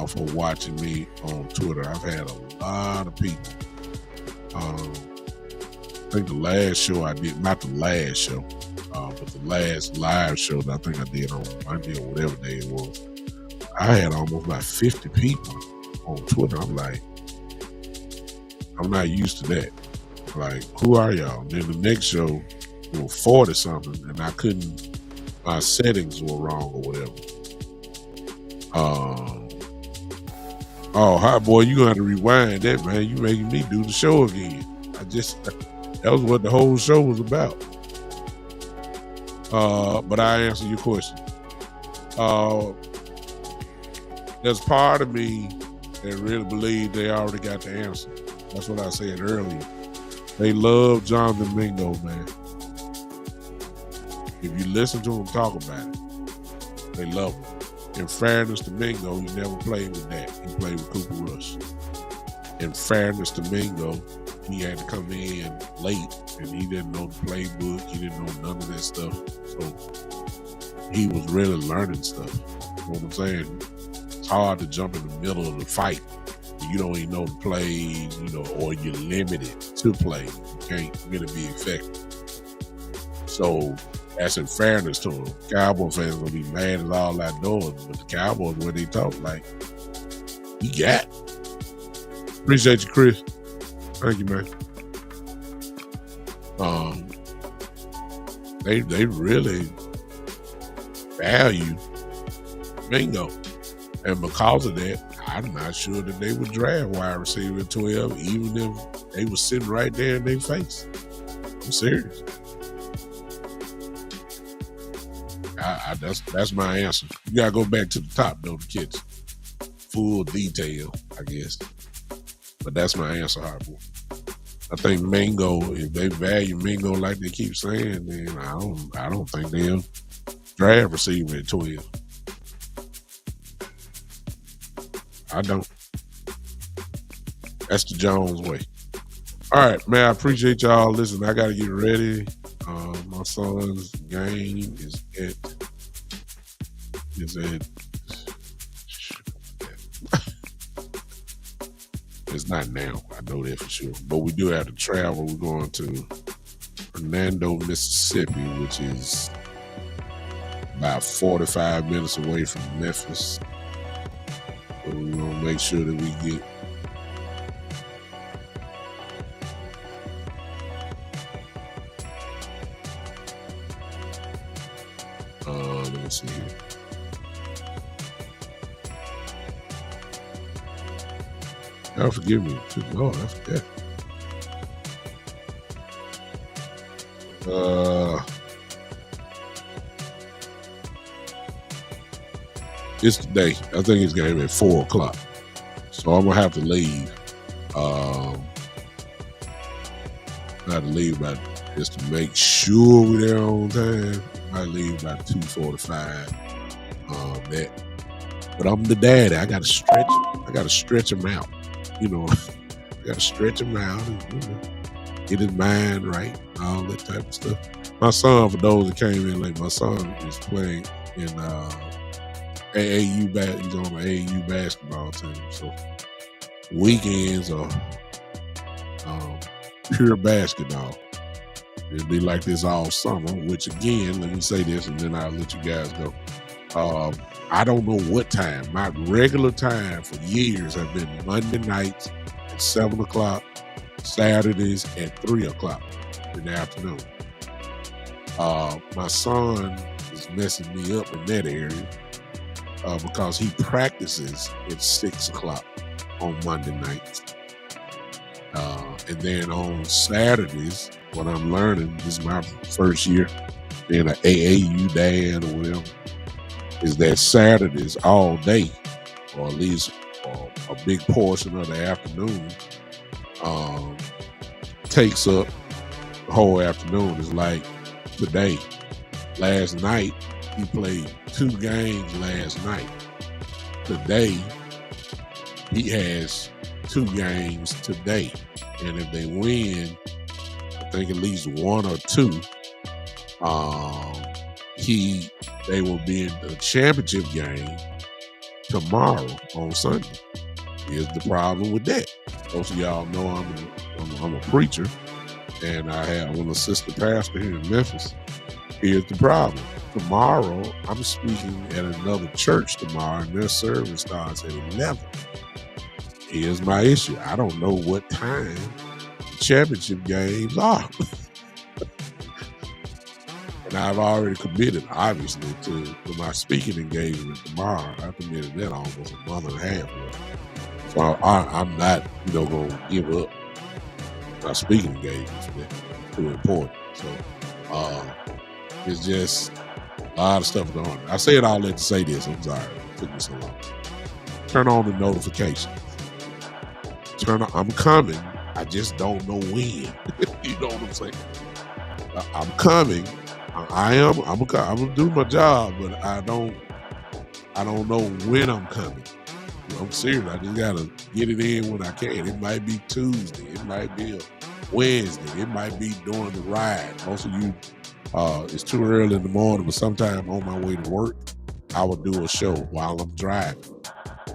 Speaker 2: for watching me on Twitter. I've had a lot of people. I think the last show I did, not the last show, but the last live show that I think I did on Monday or whatever day it was, I had almost about 50 people on Twitter. I'm like, I'm not used to that. Like, who are y'all? And then the next show, it was 40 something, and I couldn't, my settings were wrong or whatever. Oh, hi boy, you gonna have to rewind that, man. You making me do the show again. That was what the whole show was about. But I answer your question. There's part of me that really believe they already got the answer. That's what I said earlier. They love Jonathan Mingo, man. If you listen to him talk about it, they love him. In fairness to Mingo, he never played with that. He played with Cooper Rush. In fairness to Mingo, he had to come in late, and he didn't know the playbook. He didn't know none of that stuff. So he was really learning stuff. You know what I'm saying? It's hard to jump in the middle of the fight. You don't even know the plays, or you're limited to play. You can't really be effective. So that's in fairness to them. Cowboy fans gonna be mad as all outdoors, but the Cowboys, when they talk, like, you got. Appreciate you, Chris. Thank you, man. They really value Mingo, and because of that, I'm not sure that they would draft wide receiver at 12, even if they were sitting right there in their face. I'm serious. That's my answer. You gotta go back to the top though, the kids. Full detail, I guess. But that's my answer, Harbour. I think Mingo, if they value Mingo like they keep saying, then I don't think they'll draft receiver at 12. I don't. That's the Jones way. All right, man, I appreciate y'all. Listen, I got to get ready. My son's game is at it's not now. I know that for sure. But we do have to travel. We're going to Hernando, Mississippi, which is about 45 minutes away from Memphis. So we're going to make sure that we get let me see here. Oh, forgive me. Good Lord, I forget. It's today. I think it's game at 4 o'clock. So I'm gonna have to leave. I have to leave by just to make sure we're there on time. I leave by 2:45. But I'm the daddy. I gotta stretch him out. I gotta stretch him out and get his mind right, all that type of stuff. My son, for those that came in late, my son is playing in AAU he's on the AAU basketball team. So weekends are pure basketball. It'll be like this all summer, which again, let me say this and then I'll let you guys go. I don't know what time. My regular time for years have been Monday nights at 7 o'clock, Saturdays at 3 o'clock in the afternoon. My son is messing me up in that area because he practices at 6 o'clock on Monday nights. And then on Saturdays, what I'm learning, this is my first year being an AAU dad or whatever, is that Saturdays all day, or at least a big portion of the afternoon, takes up the whole afternoon. It's like today. Last night, he played 2 games last night. Today, he has 2 games today. And if they win, I think at least 1 or 2, they will be in the championship game tomorrow on Sunday. Here's the problem with that. Most of y'all know I'm a preacher, and I'm an assistant pastor here in Memphis. Here's the problem. Tomorrow, I'm speaking at another church tomorrow, and their service starts at 11. Here's my issue. I don't know what time the championship games are. And I've already committed, obviously, to my speaking engagement tomorrow. I committed that almost a month and a half ago. So I'm not, going to give up my speaking engagements. That's too important. So it's just a lot of stuff going on. I say it all that to say this. I'm sorry. It took me so long. Turn on the notifications. I'm coming. I just don't know when. You know what I'm saying? I'm coming. I'm gonna do my job, but I don't know when I'm coming. I'm serious. I just gotta get it in when I can. It might be Tuesday. It might be a Wednesday. It might be during the ride. Most of you, it's too early in the morning, but sometime on my way to work, I will do a show while I'm driving.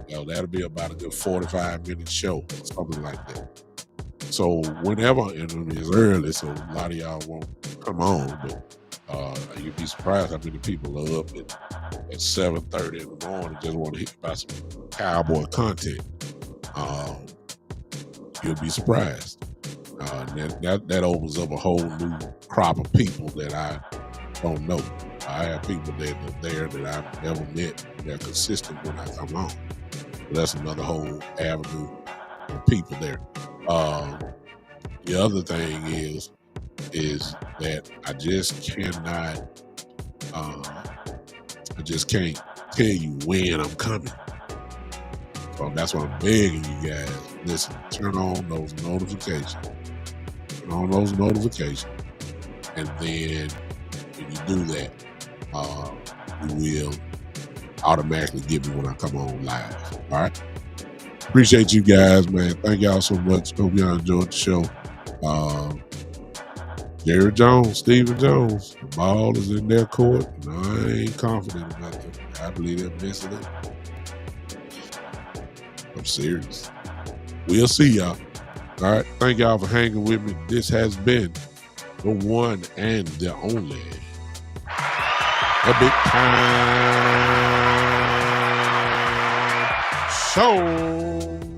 Speaker 2: That'll be about a good 45-minute show, something like that. So whenever, and it's early, so a lot of y'all won't come on, but you'd be surprised how many people are up at 7:30 in the morning just want to hear about some Cowboy content. You'll be surprised. That opens up a whole new crop of people that I don't know. I have people that are there that I've never met. They're consistent when I come on. But that's another whole avenue of people there. The other thing is that I just cannot, I just can't tell you when I'm coming. So that's why I'm begging you guys, listen, turn on those notifications. Turn on those notifications. And then when you do that, you will automatically get me when I come on live. All right? Appreciate you guys, man. Thank y'all so much. Hope y'all enjoyed the show. Jerry Jones, Stephen Jones, the ball is in their court, and I ain't confident about them. I believe they're missing it. I'm serious. We'll see y'all. All right. Thank y'all for hanging with me. This has been the one and the only The Big Time Show.